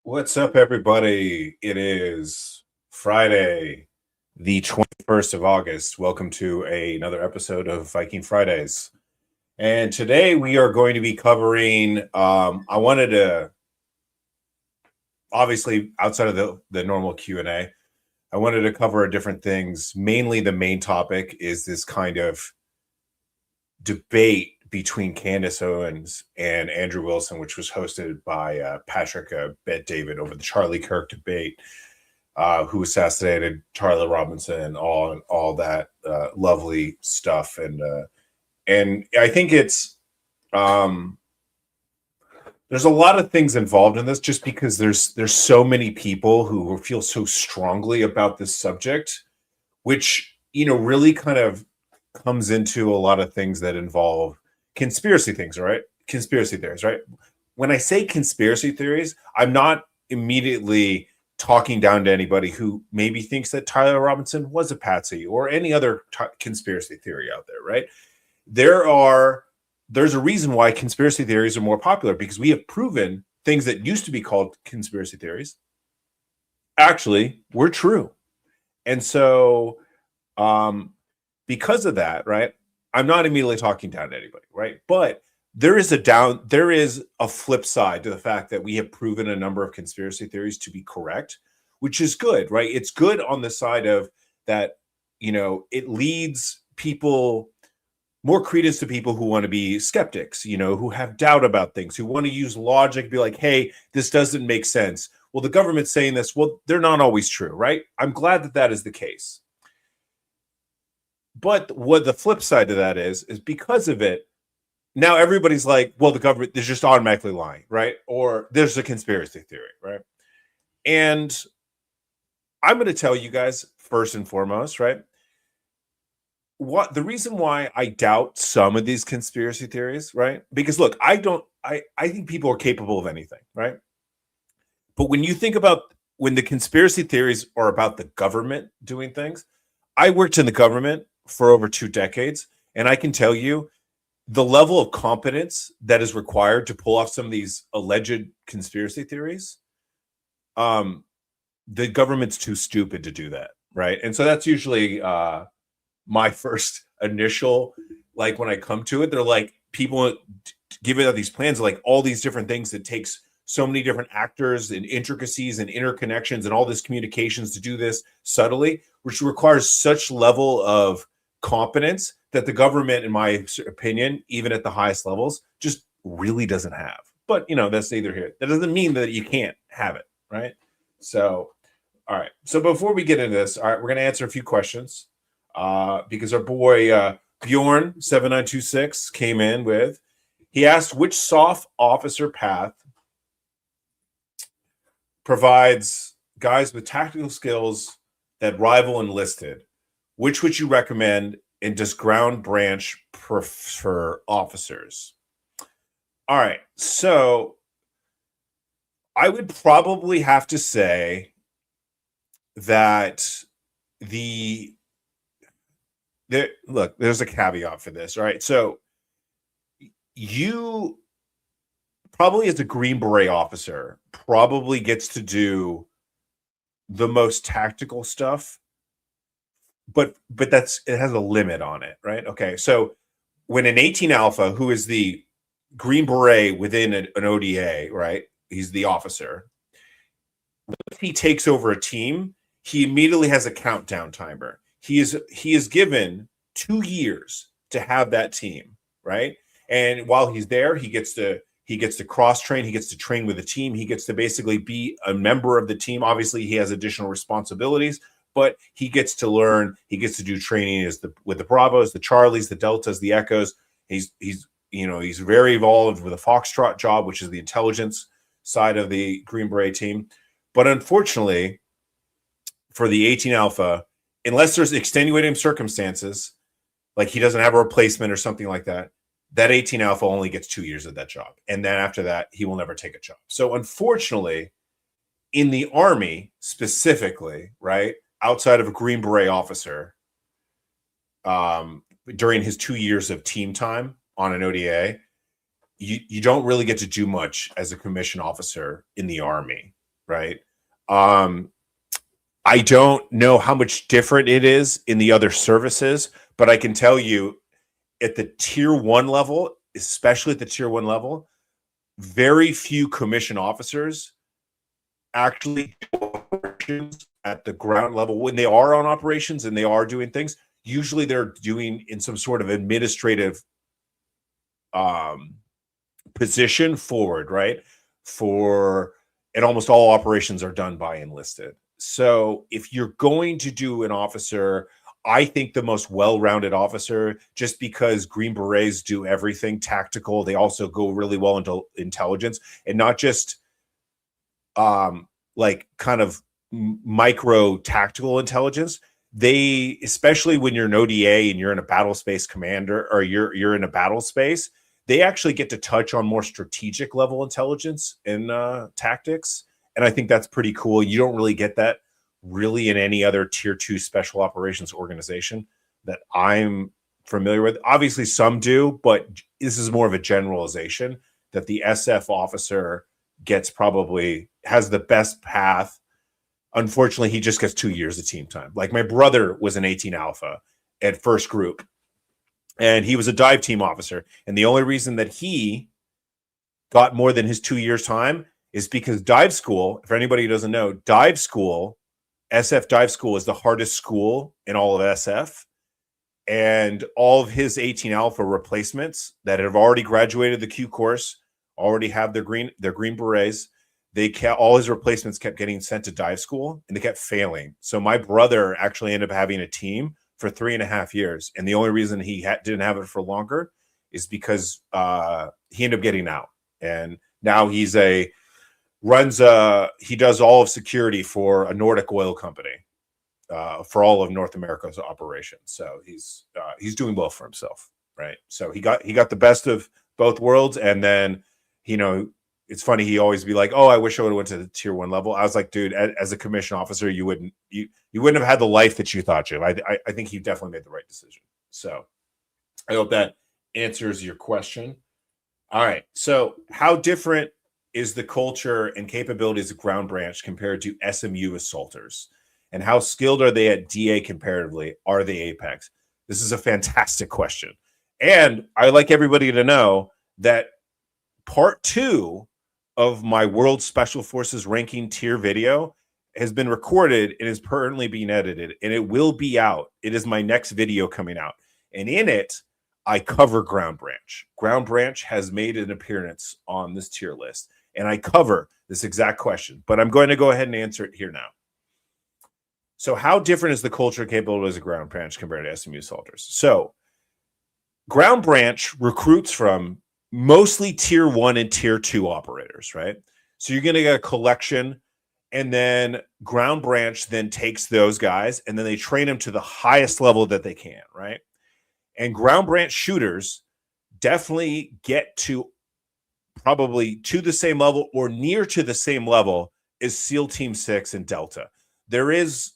What's up, everybody? It is Friday, the 21st of August. Welcome to another episode of Viking Fridays. And today we are going to be covering, I wanted to, obviously, outside of the normal Q&A, I wanted to cover different things. Mainly the main topic is this kind of debate between Candace Owens and Andrew Wilson, which was hosted by Patrick Bet David over the Charlie Kirk debate, who assassinated Charlie Robinson and all that lovely stuff. And I think it's there's a lot of things involved in this, just because there's so many people who feel so strongly about this subject, which really kind of comes into a lot of things that involve conspiracy things, right? Conspiracy theories, right? When I say conspiracy theories, I'm not immediately talking down to anybody who maybe thinks that Tyler Robinson was a patsy or any other conspiracy theory out there, right? There's a reason why conspiracy theories are more popular, because we have proven things that used to be called conspiracy theories actually were true. And so because of that, right, I'm not immediately talking down to anybody, right? But there is a flip side to the fact that we have proven a number of conspiracy theories to be correct, which is good, right? It's good on the side of that, it leads people more credence to people who want to be skeptics, who have doubt about things, who want to use logic, be like, hey, this doesn't make sense. Well, the government's saying this. Well, they're not always true, right? I'm glad that that is the case. But what the flip side to that is because of it, now everybody's like, well, the government is just automatically lying, right? Or there's a conspiracy theory, right? And I'm going to tell you guys first and foremost, right? What the reason why I doubt some of these conspiracy theories, right? Because look, I think people are capable of anything, right? But when you think about when the conspiracy theories are about the government doing things, I worked in the government for over 2 decades, and I can tell you the level of competence that is required to pull off some of these alleged conspiracy theories, the government's too stupid to do that, right? And so that's usually my first initial, like when I come to it, they're like, people give it out these plans, like all these different things that takes so many different actors and intricacies and interconnections and all this communications to do this subtly, which requires such level of competence that the government, in my opinion, even at the highest levels, just really doesn't have. But that's neither here. That doesn't mean that you can't have it, right? So, all right. So before we get into this, all right, we're going to answer a few questions because our boy Bjorn7926 came in with, he asked, which soft officer path provides guys with tactical skills that rival enlisted? Which would you recommend, and does ground branch prefer officers? All right, so I would probably have to say that there's a caveat for this, all right? So you probably, as a Green Beret officer, probably gets to do the most tactical stuff, but it has a limit on it, right? Okay, so when an 18 Alpha, who is the Green Beret within an ODA, right? He's the officer. If he takes over a team, he immediately has a countdown timer. He is given 2 years to have that team, right? And while he's there, he gets to cross train. He gets to train with the team. He gets to basically be a member of the team. Obviously, he has additional responsibilities, but he gets to learn. He gets to do training with the Bravos, the Charlies, the Deltas, the Echoes. He's very involved with a Foxtrot job, which is the intelligence side of the Green Beret team. But unfortunately, for the 18 Alpha, unless there's extenuating circumstances, like he doesn't have a replacement or something like that, that 18 Alpha only gets 2 years of that job. And then after that, he will never take a job. So unfortunately, in the Army specifically, right, outside of a Green Beret officer, during his 2 years of team time on an ODA, you don't really get to do much as a commissioned officer in the Army. right? I don't know how much different it is in the other services, but I can tell you at the tier 1 level, especially at the tier 1 level, very few commission officers actually do operations at the ground level. When they are on operations and they are doing things, usually they're doing in some sort of administrative position forward, right? And almost all operations are done by enlisted. So if you're going to do an officer, I think the most well-rounded officer, just because Green Berets do everything tactical, they also go really well into intelligence, and not just like kind of micro tactical intelligence. They, especially when you're an ODA and you're in a battle space commander, or you're in a battle space, they actually get to touch on more strategic level intelligence and tactics. And I think that's pretty cool. You don't really get that really in any other tier 2 special operations organization that I'm familiar with. Obviously some do, but this is more of a generalization that the SF officer has the best path. Unfortunately, he just gets 2 years of team time. Like my brother was an 18 Alpha at first group, and he was a dive team officer. And the only reason that he got more than his 2 years time is because dive school, for anybody who doesn't know, dive school, SF dive school is the hardest school in all of SF. And all of his 18 Alpha replacements that have already graduated the Q course, already have their green berets, all his replacements kept getting sent to dive school, and they kept failing. So my brother actually ended up having a team for 3.5 years. And the only reason he didn't have it for longer is because he ended up getting out. And now he does all of security for a Nordic oil company for all of North America's operations. So he's doing well for himself, right? So he got the best of both worlds. And then, it's funny, he always be like, oh, I wish I would have went to the tier 1 level. I was like, dude, as a commission officer, you wouldn't have had the life that you thought you. I think he definitely made the right decision. So I hope that answers your question. All right. So how different is the culture and capabilities of Ground Branch compared to SMU assaulters? And how skilled are they at DA comparatively? Are they Apex? This is a fantastic question. And I like everybody to know that part 2 of my World Special Forces ranking tier video has been recorded and is currently being edited, and it will be out. It is my next video coming out. And in it, I cover Ground Branch. Ground Branch has made an appearance on this tier list, and I cover this exact question, but I'm going to go ahead and answer it here now. So how different is the culture and capabilities of Ground Branch compared to SMU assaulters? So Ground Branch recruits from mostly tier 1 and tier 2 operators, right? So you're going to get a collection, and then Ground Branch then takes those guys and then they train them to the highest level that they can, right? And Ground Branch shooters definitely get to probably to the same level or near to the same level as SEAL Team 6 and Delta. There is,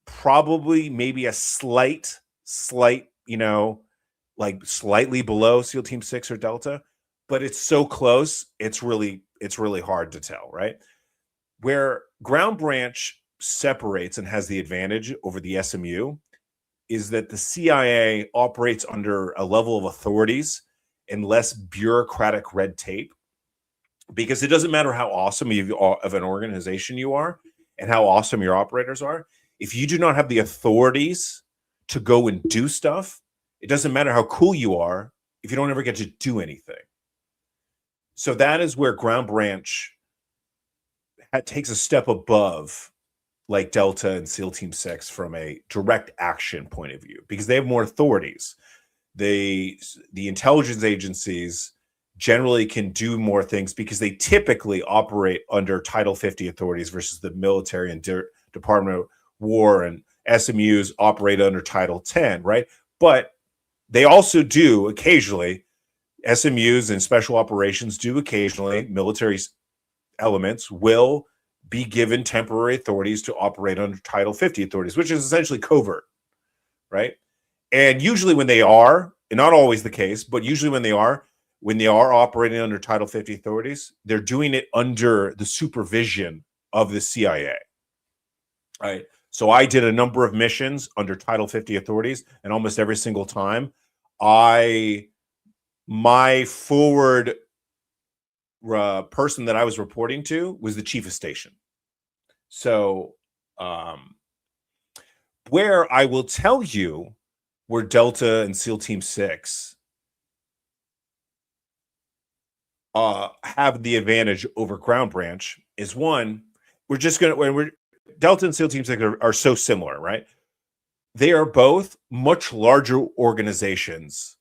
probably maybe a slight, like slightly below SEAL Team 6 or Delta, but it's so close, it's really hard to tell, right? Where Ground Branch separates and has the advantage over the SMU is that the CIA operates under a level of authorities and less bureaucratic red tape, because it doesn't matter how awesome of an organization you are and how awesome your operators are. If you do not have the authorities to go and do stuff, it doesn't matter how cool you are if you don't ever get to do anything. So that is where Ground Branch takes a step above like Delta and SEAL Team 6 from a direct action point of view, because they have more authorities. The intelligence agencies generally can do more things because they typically operate under Title 50 authorities versus the military and Department of War, and SMUs operate under Title 10, right? But they also do occasionally, SMUs and special operations do occasionally, military elements will be given temporary authorities to operate under Title 50 authorities, which is essentially covert, right? And usually when they are, and not always the case, but usually when they are, when they are operating under Title 50 authorities, they're doing it under the supervision of the CIA. Right. So I did a number of missions under Title 50 authorities, and almost every single time, my forward person that I was reporting to was the chief of station. So, where I will tell you where Delta and SEAL Team 6 have the advantage over Ground Branch is one, Delta and SEAL Team 6 are so similar, right? They are both much larger organizations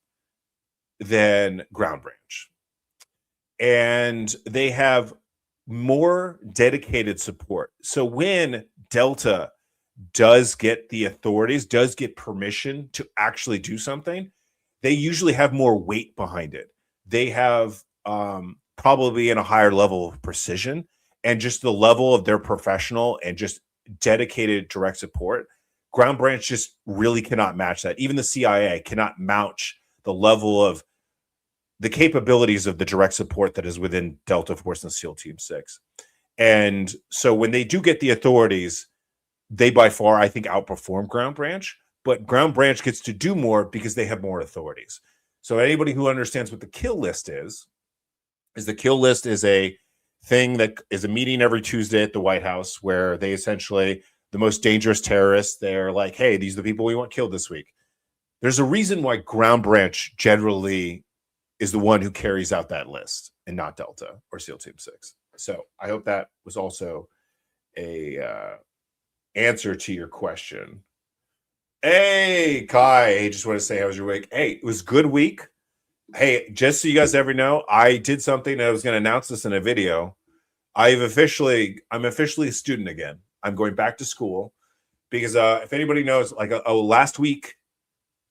than Ground Branch. And they have more dedicated support. So when Delta does get the authorities, does get permission to actually do something, they usually have more weight behind it. They have probably in a higher level of precision, and just the level of their professional and just dedicated direct support. Ground Branch just really cannot match that. Even the CIA cannot match the level of the capabilities of the direct support that is within Delta Force and SEAL Team 6. And so when they do get the authorities, they by far, I think, outperform Ground Branch, but Ground Branch gets to do more because they have more authorities. So anybody who understands what the kill list is the kill list is a thing that is a meeting every Tuesday at the White House where they essentially, the most dangerous terrorists, they're like, hey, these are the people we want killed this week. There's a reason why Ground Branch generally is the one who carries out that list and not Delta or SEAL Team 6. So I hope that was also a answer to your question. Hey, Kai, I just want to say, how was your week? Hey, it was a good week. Hey, just so you guys ever know, I did something. I was going to announce this in a video. I'm officially a student again. I'm going back to school because if anybody knows, like last week,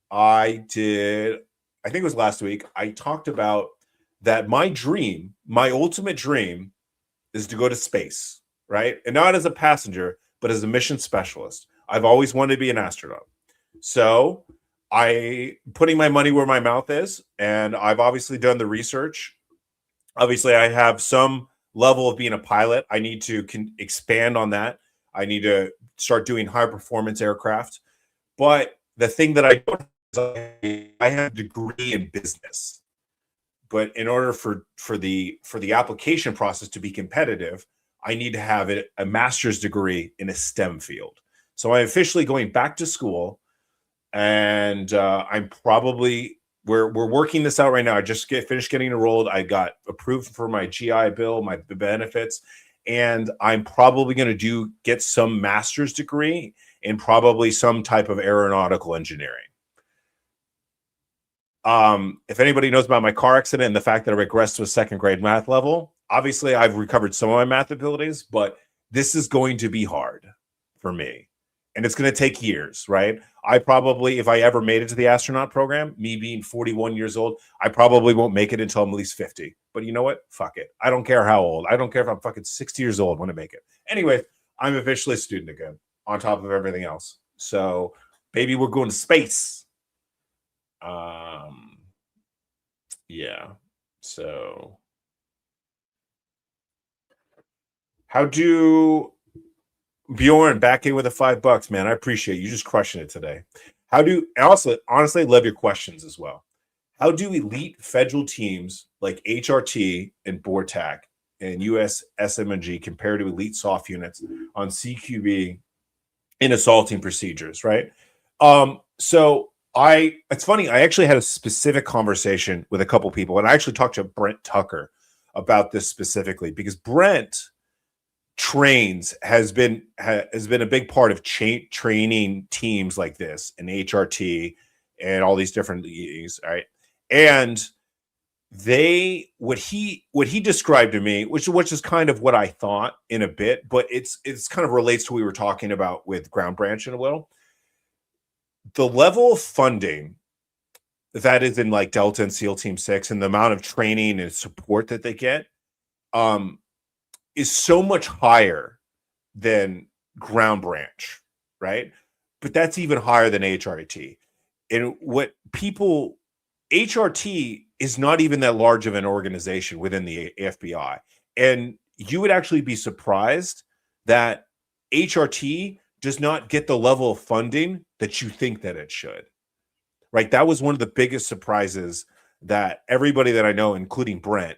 I think it was last week, I talked about that my ultimate dream is to go to space, right? And not as a passenger, but as a mission specialist. I've always wanted to be an astronaut. So I putting my money where my mouth is, and I've obviously done the research. Obviously, I have some level of being a pilot. I need to expand on that. I need to start doing high performance aircraft. But the thing that I don't have is I have a degree in business. But in order for the application process to be competitive, I need to have a master's degree in a STEM field. So I'm officially going back to school, and I'm probably we're working this out right now. I just finished getting enrolled. I got approved for my GI Bill, my benefits, and I'm probably going to get some master's degree in probably some type of aeronautical engineering. If anybody knows about my car accident and the fact that I regressed to a second grade math level, obviously I've recovered some of my math abilities, but this is going to be hard for me. And it's going to take years, right? I probably, if I ever made it to the astronaut program, me being 41 years old, I probably won't make it until I'm at least 50. But you know what? Fuck it. I don't care how old. I don't care if I'm fucking 60 years old when I make it. Anyway, I'm officially a student again, on top of everything else. So, baby, we're going to space. Yeah. So, how do Bjorn back in with the $5, man? I appreciate you just crushing it today. Also, honestly, love your questions as well. How do elite federal teams like HRT and BORTAC and US SMG compare to elite soft units on CQB in assaulting procedures, right? So it's funny, I actually had a specific conversation with a couple people, and I actually talked to Brent Tucker about this specifically because Brent has been a big part of training teams like this and HRT and all these different leagues, right? And what he described to me, which is kind of what I thought in a bit, but it's kind of relates to what we were talking about with Ground Branch in a little. The level of funding that is in like Delta and SEAL Team 6 and the amount of training and support that they get is so much higher than Ground Branch, right? But that's even higher than HRT. And HRT is not even that large of an organization within the FBI. And you would actually be surprised that HRT does not get the level of funding that you think that it should. Right? That was one of the biggest surprises that everybody that I know, including Brent,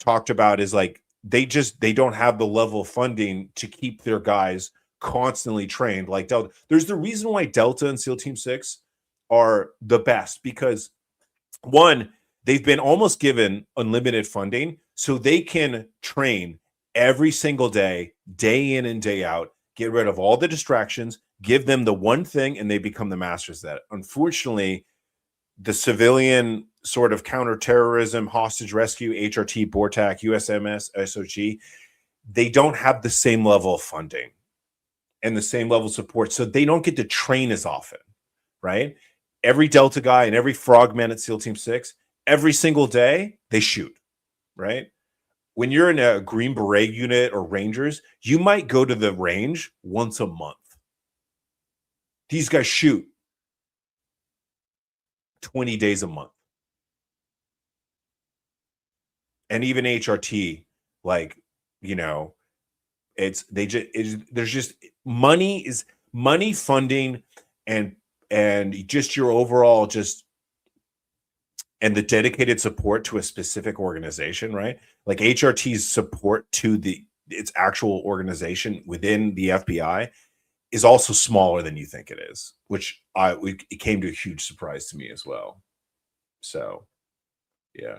talked about, is like they don't have the level of funding to keep their guys constantly trained like Delta. There's the reason why Delta and SEAL Team 6 are the best, because one, they've been almost given unlimited funding, so they can train every single day, day in and day out, get rid of all the distractions, give them the one thing, and they become the masters of that. Unfortunately, the civilian sort of counterterrorism, hostage rescue, HRT, BORTAC, USMS, SOG, they don't have the same level of funding and the same level of support, so they don't get to train as often, right? Every Delta guy and every frogman at SEAL Team 6, every single day, they shoot, right? When you're in a Green Beret unit or Rangers, you might go to the range once a month. These guys shoot 20 days a month. And even HRT, like, you know, there's just money funding and just your overall and the dedicated support to a specific organization, right? Like HRT's support to its actual organization within the FBI is also smaller than you think it is, which it came to a huge surprise to me as well. So, yeah.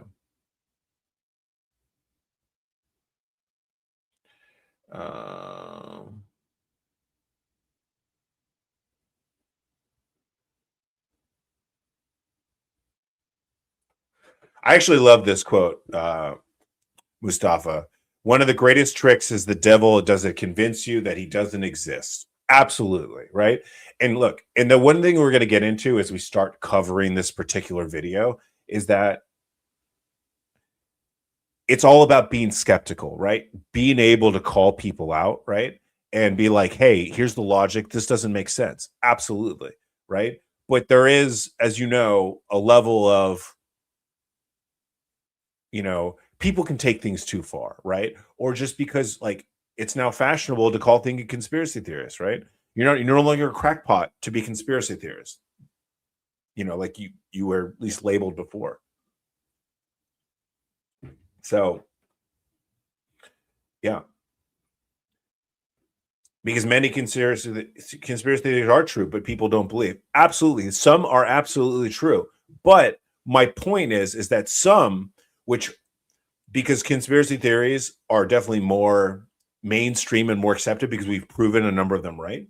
I actually love this quote, Mustafa. One of the greatest tricks is the devil doesn't convince you that he doesn't exist. Absolutely, right? And look, and the one thing we're going to get into as we start covering this particular video is that it's all about being skeptical, right? Being able to call people out, right? And be like, hey, here's the logic. This doesn't make sense. Absolutely, right? But there is, as you know, a level of, people can take things too far, right? Or just because like it's now fashionable to call things a conspiracy theorist, right? You're no longer a crackpot to be conspiracy theorist. Like you were at least labeled before. So, yeah. Because many conspiracy theories are true, but people don't believe. Absolutely. Some are absolutely true. But my point is that some, because conspiracy theories are definitely more mainstream and more accepted because we've proven a number of them right.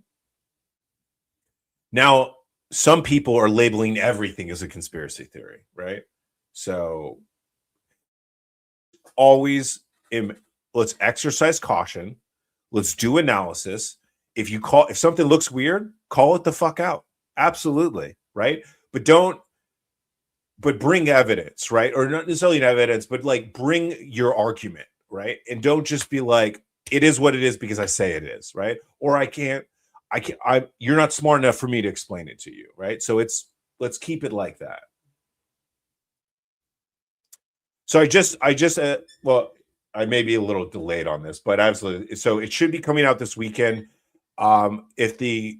Now, some people are labeling everything as a conspiracy theory, right? So always, let's exercise caution. Let's do analysis. If something looks weird, call it the fuck out. Absolutely, right? But bring evidence, right? Or not necessarily evidence, but like bring your argument, right? And don't just be like, it is what it is because I say it is, right? Or you're not smart enough for me to explain it to you, right? So let's keep it like that. So I may be a little delayed on this, but absolutely. So it should be coming out this weekend. Apparently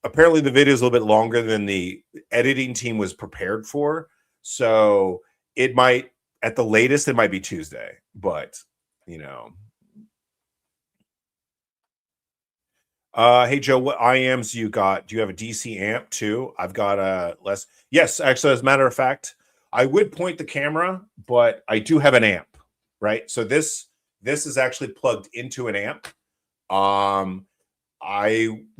the video is a little bit longer than the editing team was prepared for. So at the latest, it might be Tuesday, but hey Joe, what IAMs you got? Do you have a DC amp too? I've got a less. Yes, actually, as a matter of fact, I would point the camera, but I do have an amp, right? So this is actually plugged into an amp. I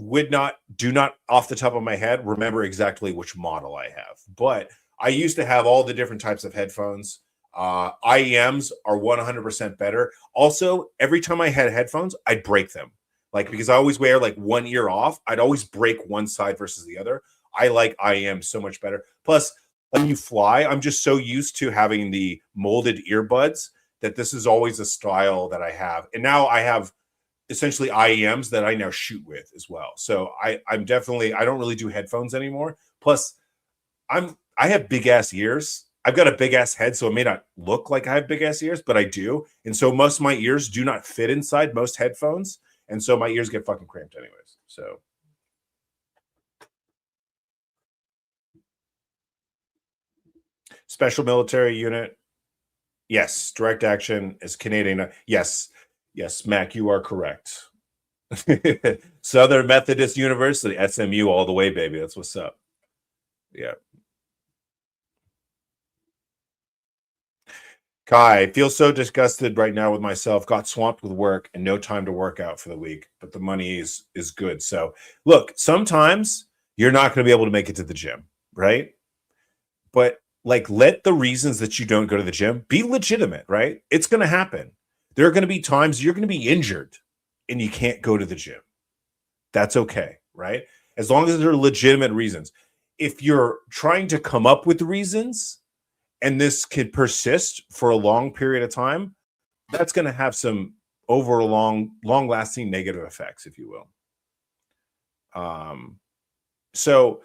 do not off the top of my head remember exactly which model I have, but I used to have all the different types of headphones. IEMs are 100% better. Also, every time I had headphones, I'd break them. Like, because I always wear like one ear off, I'd always break one side versus the other. I like IEM so much better. Plus, when you fly, I'm just so used to having the molded earbuds that this is always a style that I have. And now I have essentially IEMs that I now shoot with as well. So I don't really do headphones anymore. Plus, I have big ass ears. I've got a big ass head, so it may not look like I have big ass ears, but I do. And so most of my ears do not fit inside most headphones. And so my ears get fucking cramped anyways. So special military unit. Yes. Direct action is Canadian. Yes. Yes, Mac, you are correct. Southern Methodist University, SMU all the way, baby. That's what's up. Yeah. Kai, I feel so disgusted right now with myself. Got swamped with work and no time to work out for the week, but the money is good. So look, sometimes you're not going to be able to make it to the gym, right? But like, let the reasons that you don't go to the gym be legitimate, right? It's going to happen. There are going to be times you're going to be injured and you can't go to the gym. That's okay, right? As long as there are legitimate reasons. If you're trying to come up with reasons and this could persist for a long period of time, that's going to have some over long lasting negative effects, if you will. So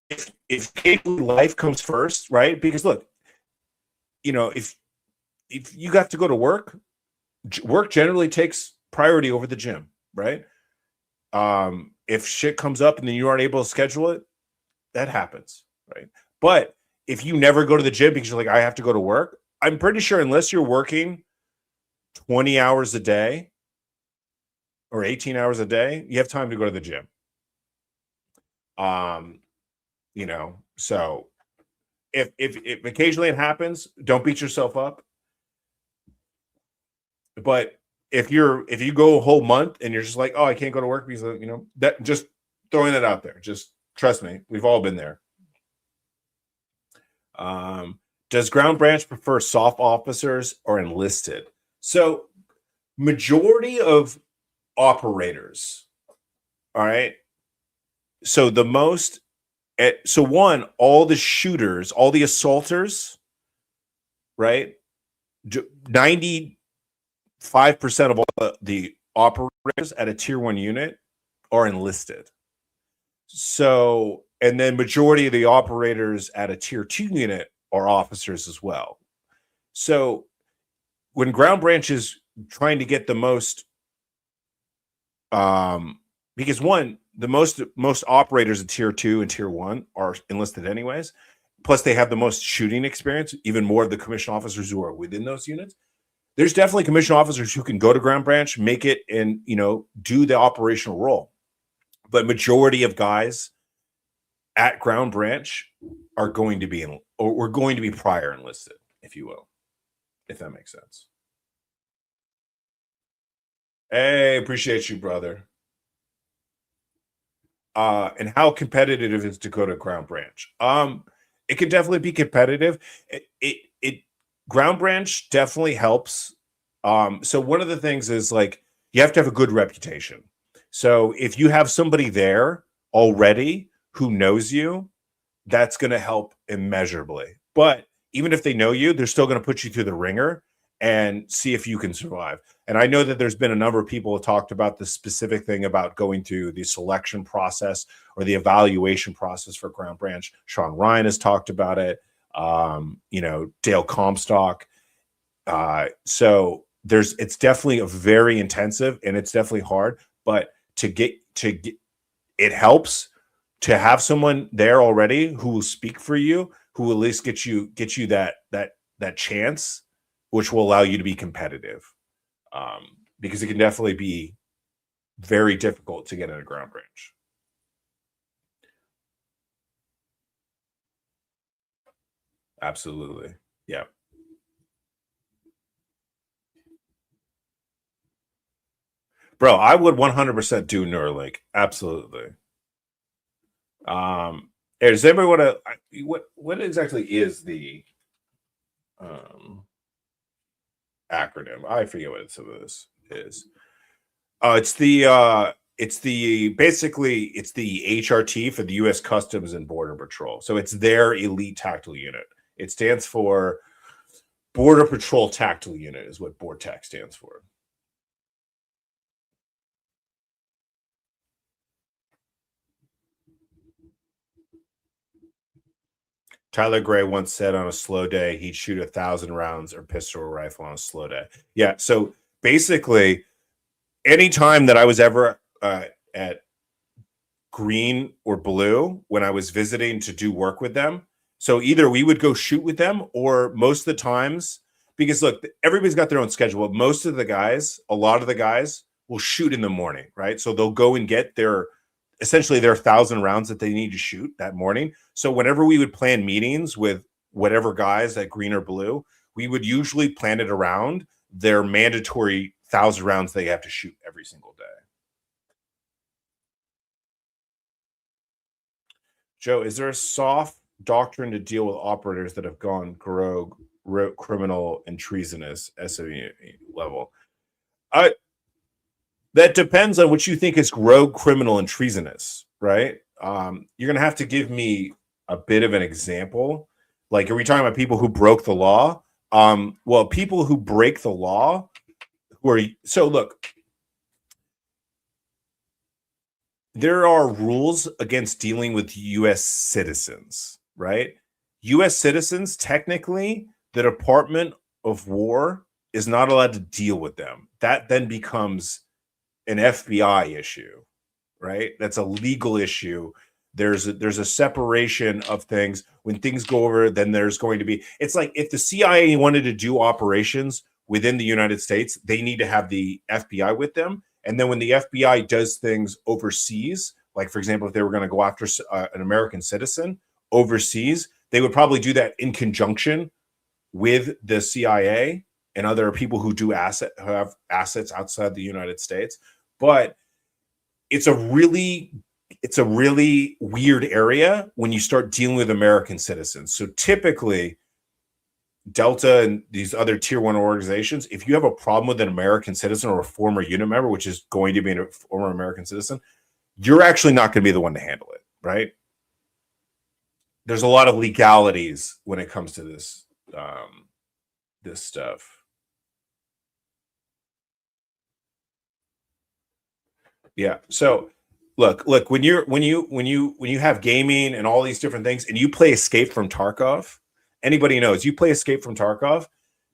if life comes first, right? Because look, if you have to go to work generally takes priority over the gym, right? If shit comes up and then you aren't able to schedule it, that happens, right? But if you never go to the gym because you're like, I have to go to work, I'm pretty sure unless you're working 20 hours a day or 18 hours a day, you have time to go to the gym. So if occasionally it happens, don't beat yourself up. But if you go a whole month and you're just like, oh, I can't go to work because that, just throwing it out there. Just trust me, we've all been there. Does Ground Branch prefer soft officers or enlisted? So majority of operators, all right. So the most all the shooters, all the assaulters, right? 95% of all the operators at a tier 1 unit are enlisted. So, and then majority of the operators at a tier 2 unit are officers as well. So when Ground Branch is trying to get the most, because one, the most operators in tier 2 and tier 1 are enlisted anyways. Plus they have the most shooting experience, even more of the commissioned officers who are within those units. There's definitely commissioned officers who can go to Ground Branch, make it, and do the operational role. But majority of guys at Ground Branch are going to be we're going to be prior enlisted, if you will, if that makes sense. Hey, appreciate you, brother. And how competitive is it to go to Ground Branch? It can definitely be competitive. It Ground Branch definitely helps. So one of the things is like you have to have a good reputation. So if you have somebody there already who knows you, that's going to help immeasurably. But even if they know you, they're still going to put you through the ringer and see if you can survive. And I know that there's been a number of people who talked about the specific thing about going through the selection process or the evaluation process for Ground Branch. Sean Ryan has talked about it. Dale Comstock. So it's definitely a very intensive and it's definitely hard, but to get it helps to have someone there already who will speak for you, who will at least get you that chance, which will allow you to be competitive. Because it can definitely be very difficult to get in a Ground Branch. Absolutely. Yeah. Bro, I would 100% do Neuralink. Absolutely. Does anybody want to what exactly is the acronym? I forget what some of this is. It's the HRT for the U.S. Customs and Border Patrol. So it's their elite tactical unit. It stands for Border Patrol Tactical Unit, is what BORTAC stands for. Tyler Gray once said on a slow day he'd shoot 1,000 rounds or pistol or rifle on a slow day. Yeah. So basically, anytime that I was ever at green or blue when I was visiting to do work with them, so either we would go shoot with them, or most of the times, because look, everybody's got their own schedule, but most of the guys, a lot of the guys will shoot in the morning, right? So they'll go and get essentially their 1,000 rounds that they need to shoot that morning. So whenever we would plan meetings with whatever guys at green or blue, we would usually plan it around their mandatory 1,000 rounds they have to shoot every single day. Joe, is there a soft doctrine to deal with operators that have gone rogue, criminal, and treasonous SME level? That depends on what you think is rogue, criminal, and treasonous, right? You're going to have to give me a bit of an example. Like, are we talking about people who broke the law? Well, people who break the law, so look, there are rules against dealing with U.S. citizens, right? U.S. citizens, technically, the Department of War is not allowed to deal with them. That then becomes an FBI issue, right? That's a legal issue. There's a separation of things. When things go over, then there's going to be, it's like if the CIA wanted to do operations within the United States, they need to have the FBI with them. And then when the FBI does things overseas, like, for example, if they were going to go after an American citizen overseas, they would probably do that in conjunction with the CIA and other people who have assets outside the United States. But it's a really weird area when you start dealing with American citizens. So typically, Delta and these other tier 1 organizations, if you have a problem with an American citizen or a former unit member, which is going to be a former American citizen, you're actually not going to be the one to handle it, right? There's a lot of legalities when it comes to this stuff. Yeah. So look, when you have gaming and all these different things, and you play Escape from Tarkov, anybody knows you play Escape from Tarkov,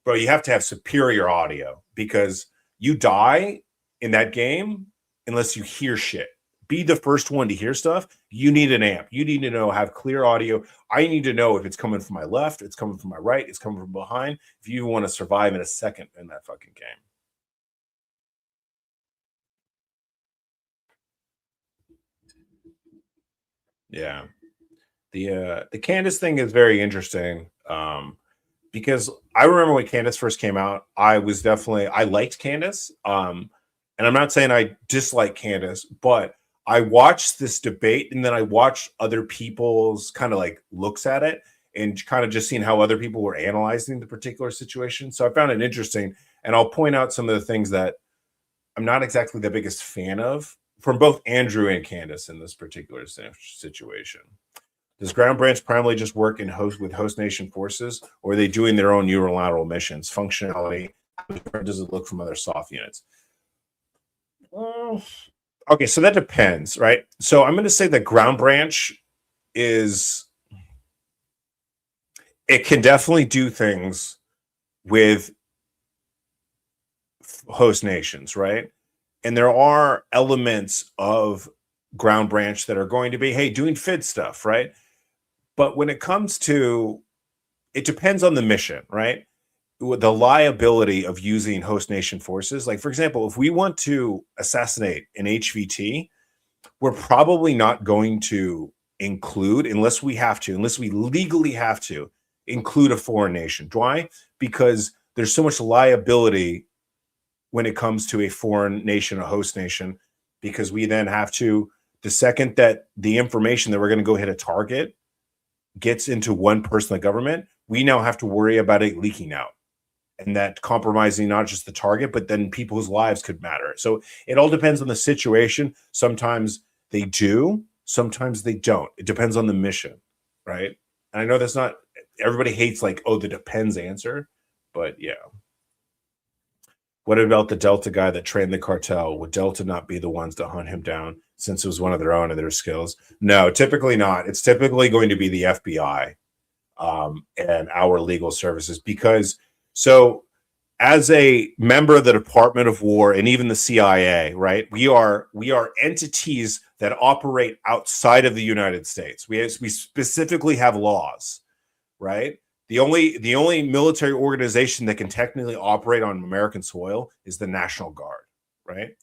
bro, you have to have superior audio, because you die in that game unless you hear shit. Be the first one to hear stuff. You need an amp. You need to have clear audio. I need to know if it's coming from my left, it's coming from my right, it's coming from behind, if you want to survive in a second in that fucking game. Yeah. The Candace thing is very interesting, because I remember when Candace first came out, I liked Candace, and I'm not saying I dislike Candace, but I watched this debate, and then I watched other people's kind of like looks at it, and kind of just seeing how other people were analyzing the particular situation. So I found it interesting, and I'll point out some of the things that I'm not exactly the biggest fan of from both Andrew and Candace in this particular situation. Does Ground Branch primarily just work with host nation forces, or are they doing their own unilateral missions? Functionality, how does it look from other soft units? Okay, so that depends, right? So I'm going to say that Ground Branch it can definitely do things with host nations, right? And there are elements of Ground Branch that are going to be, hey, doing FID stuff, right? But when it comes to, it depends on the mission, right? The liability of using host nation forces. Like, for example, if we want to assassinate an HVT, we're probably not going to include, unless we legally have to, include a foreign nation. Why? Because there's so much liability when it comes to a foreign nation, a host nation, because we then have to, the second that the information that we're going to go hit a target gets into one person in the government, we now have to worry about it leaking out, and that compromising not just the target, but then people's lives could matter. So it all depends on the situation. Sometimes they do, sometimes they don't. It depends on the mission, right? And I know that's not, everybody hates like, oh, the depends answer, but yeah. What about the Delta guy that trained the cartel? Would Delta not be the ones to hunt him down since it was one of their own and their skills? No, typically not. It's typically going to be the FBI. and our legal services. Because so as a member of the Department of War and even the CIA, right? We are entities that operate outside of the United States. We specifically have laws, right? The only military organization that can technically operate on American soil is the National Guard, right?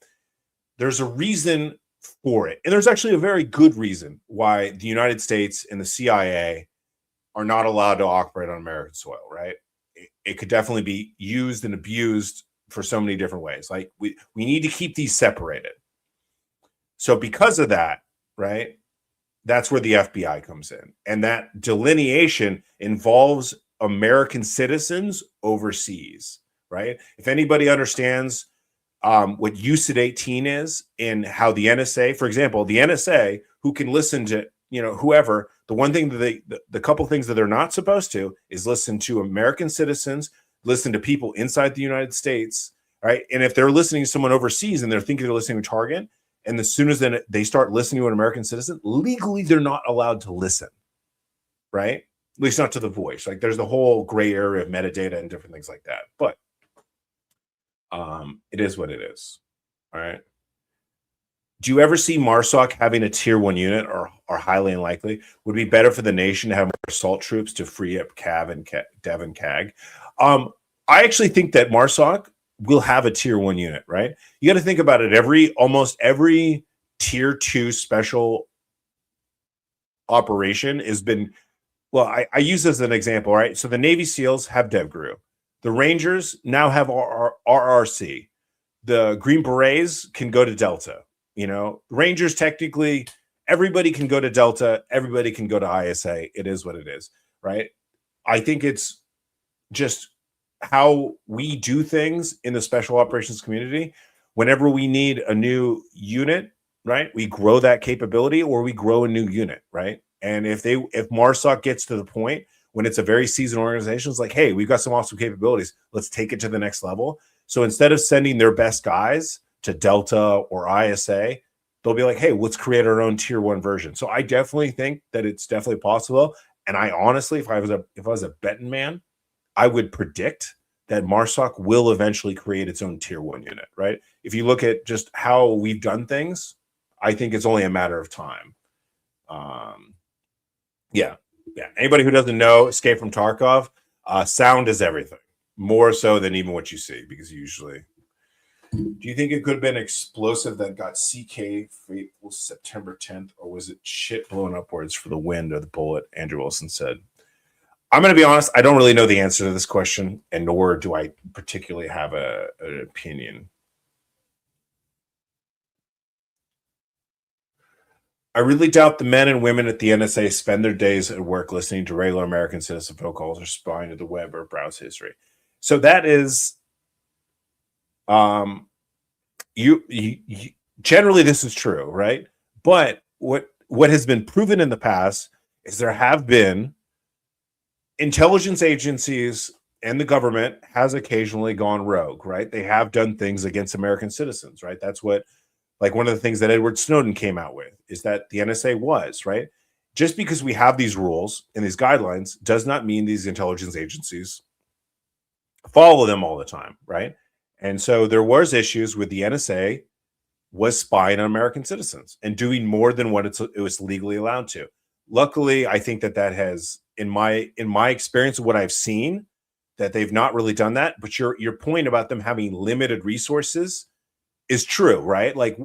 There's a reason for it. And there's actually a very good reason why the United States and the CIA are not allowed to operate on American soil, right? It could definitely be used and abused for so many different ways. Like we need to keep these separated. So because of that, right, that's where the FBI comes in. And that delineation involves American citizens overseas, right? If anybody understands what UCID 18 is and how the NSA, for example, the NSA, who can listen to, whoever, the one thing that the couple things that they're not supposed to is listen to American citizens, listen to people inside the United States, right? And if they're listening to someone overseas and they're thinking they're listening to Target, and as soon as then they start listening to an American citizen, legally they're not allowed to listen, right? At least not to the voice. Like there's the whole gray area of metadata and different things like that. But it is what it is. All right. Do you ever see MARSOC having a tier 1 unit or highly unlikely? Would be better for the nation to have more assault troops to free up Dev and CAG. I actually think that MARSOC will have a tier 1 unit, right? You got to think about it. Almost every tier 2 special operation has been, well, I use this as an example, right? So the Navy SEALs have DevGru. The Rangers now have RRC. The Green Berets can go to Delta. Rangers, technically, everybody can go to Delta. Everybody can go to ISA. It is what it is, right? I think it's just how we do things in the special operations community. Whenever we need a new unit, right, we grow that capability or we grow a new unit, right? And if MARSOC gets to the point when it's a very seasoned organization, it's like, hey, we've got some awesome capabilities. Let's take it to the next level. So instead of sending their best guys to Delta or ISA, they'll be like, hey, let's create our own tier 1 version. So I definitely think that it's definitely possible. And I honestly, if I was a betting man, I would predict that MARSOC will eventually create its own tier 1 unit, right? If you look at just how we've done things, I think it's only a matter of time. Yeah. Anybody who doesn't know Escape from Tarkov, sound is everything, more so than even what you see, because usually. Do you think it could have been explosive that got CK fateful September 10th, or was it shit blown upwards for the wind or the bullet? Andrew Wilson said. I'm going to be honest, I don't really know the answer to this question, and nor do I particularly have an opinion. I really doubt the men and women at the NSA spend their days at work listening to regular American citizen phone calls or spying to the web or browse history. So that is, you generally this is true, right? But what has been proven in the past is there have been intelligence agencies and the government has occasionally gone rogue, right? They have done things against American citizens, right? That's what, like one of the things that Edward Snowden came out with is that the NSA was, right? Just because we have these rules and these guidelines does not mean these intelligence agencies follow them all the time, right? And so there was issues with the NSA was spying on American citizens and doing more than what it was legally allowed to. Luckily, I think that has, in my experience of what I've seen, that they've not really done that. But your point about them having limited resources is true, right? Like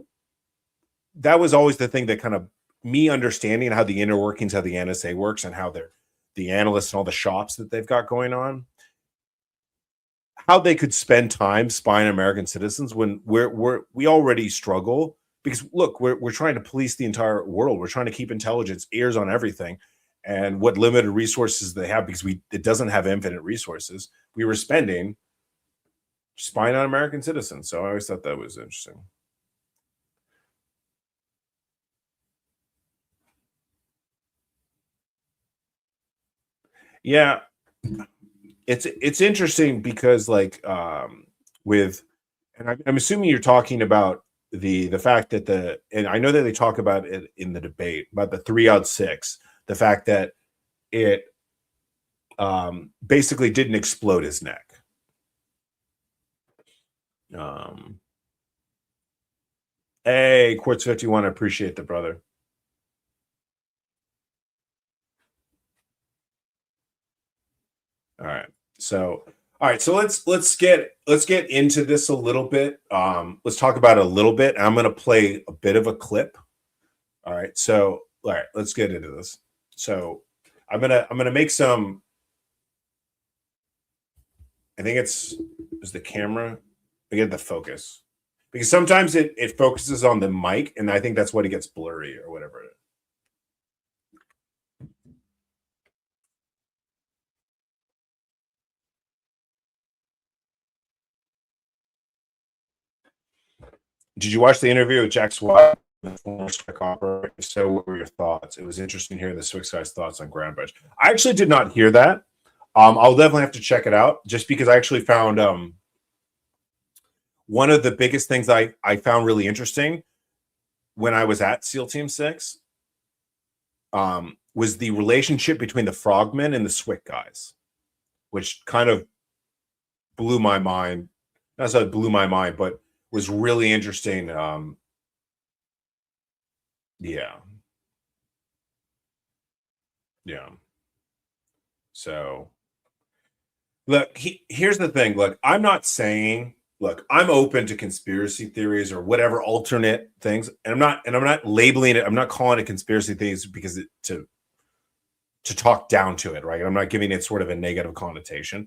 that was always the thing that kind of me understanding how the inner workings of the NSA works and how the analysts and all the shops that they've got going on, how they could spend time spying on American citizens when we already struggle because look, we're trying to police the entire world. We're trying to keep intelligence ears on everything, and what limited resources they have because it doesn't have infinite resources. We were spending spying on American citizens. So I always thought that was interesting. Yeah, it's interesting because like with, and I'm assuming you're talking about the fact that and I know that they talk about it in the debate about the 3 out 6, the fact that it basically didn't explode his neck. Hey, Quartz 51, I appreciate the brother. All right. So let's get into this a little bit. Let's talk about it a little bit. I'm going to play a bit of a clip. All right. So all right, let's get into this. So I'm gonna make some. I think is the camera. I get the focus because sometimes it focuses on the mic, and I think that's what it gets blurry or whatever it is. Did you watch the interview with Jack Swat, the former Swick operator? If so, what were your thoughts? It was interesting hearing the Swick guy's thoughts on Ground Bridge. I actually did not hear that. I'll definitely have to check it out just because I actually found one of the biggest things I found really interesting when I was at SEAL Team 6 was the relationship between the Frogmen and the Swick guys, which kind of blew my mind. Not that it blew my mind, but was really interesting. Yeah. So look, here's the thing. Look, I'm not saying, look, I'm open to conspiracy theories or whatever alternate things, and I'm not labeling it. I'm not calling it conspiracy theories because to talk down to it, right? I'm not giving it sort of a negative connotation.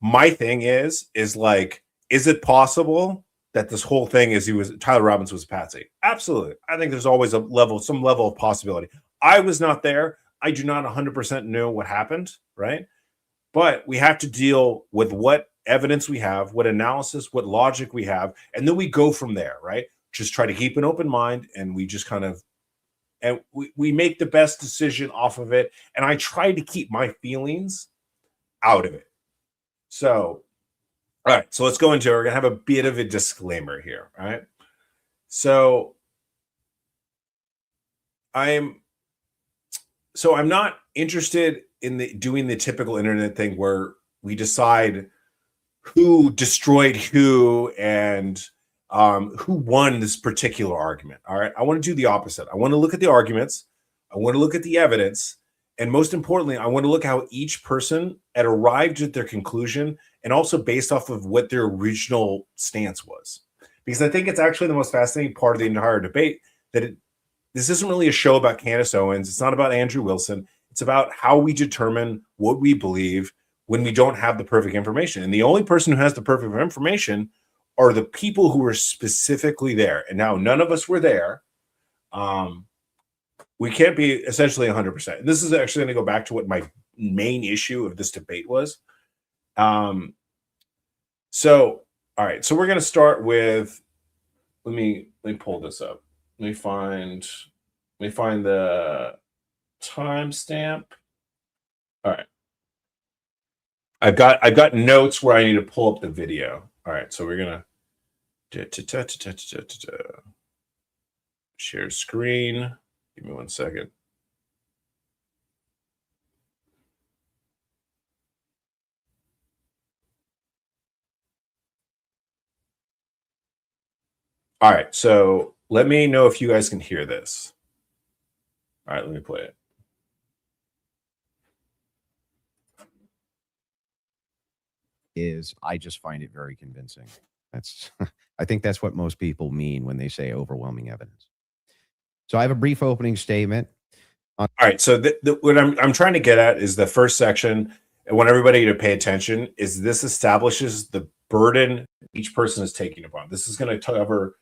My thing is like, is it possible that this whole thing is Tyler Robbins was a patsy? Absolutely. I think there's always some level of possibility. I was not there. I do not 100% know what happened, right? But we have to deal with what evidence we have, what analysis, what logic we have, and then we go from there, right? Just try to keep an open mind, and we just kind of, and we make the best decision off of it. And I try to keep my feelings out of it. So, all right, so let's go into it. We're going to have a bit of a disclaimer here, all right? So I'm not interested in doing the typical internet thing where we decide who destroyed who and who won this particular argument. All right. I want to do the opposite. I want to look at the arguments. I want to look at the evidence. And most importantly, I want to look how each person had arrived at their conclusion and also based off of what their original stance was. Because I think it's actually the most fascinating part of the entire debate that this isn't really a show about Candace Owens. It's not about Andrew Wilson. It's about how we determine what we believe when we don't have the perfect information. And the only person who has the perfect information are the people who were specifically there. And now none of us were there. We can't be essentially 100%. And this is actually going to go back to what my main issue of this debate was. So, all right. So we're going to start with, let me pull this up. Let me find the timestamp. All right. I've got notes where I need to pull up the video. All right, so we're gonna share screen. Give me 1 second. All right, so let me know if you guys can hear this. All right, let me play it. I just find it very convincing. I think that's what most people mean when they say overwhelming evidence. So I have a brief opening statement. All right, so what I'm trying to get at is the first section. I want everybody to pay attention. Is this establishes the burden each person is taking upon. This is going to cover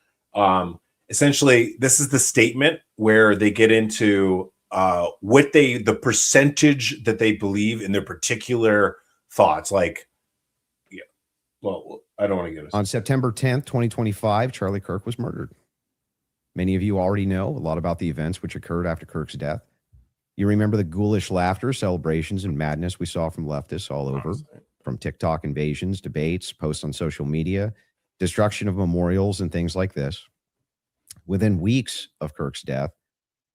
essentially. This is the statement where they get into the percentage that they believe in their particular thoughts. Like, yeah, well, I don't want to get us. On September 10th, 2025, Charlie Kirk was murdered. Many of you already know a lot about the events which occurred after Kirk's death. You remember the ghoulish laughter, celebrations, and madness we saw from leftists all over, from TikTok invasions, debates, posts on social media, destruction of memorials, and things like this. Within weeks of Kirk's death,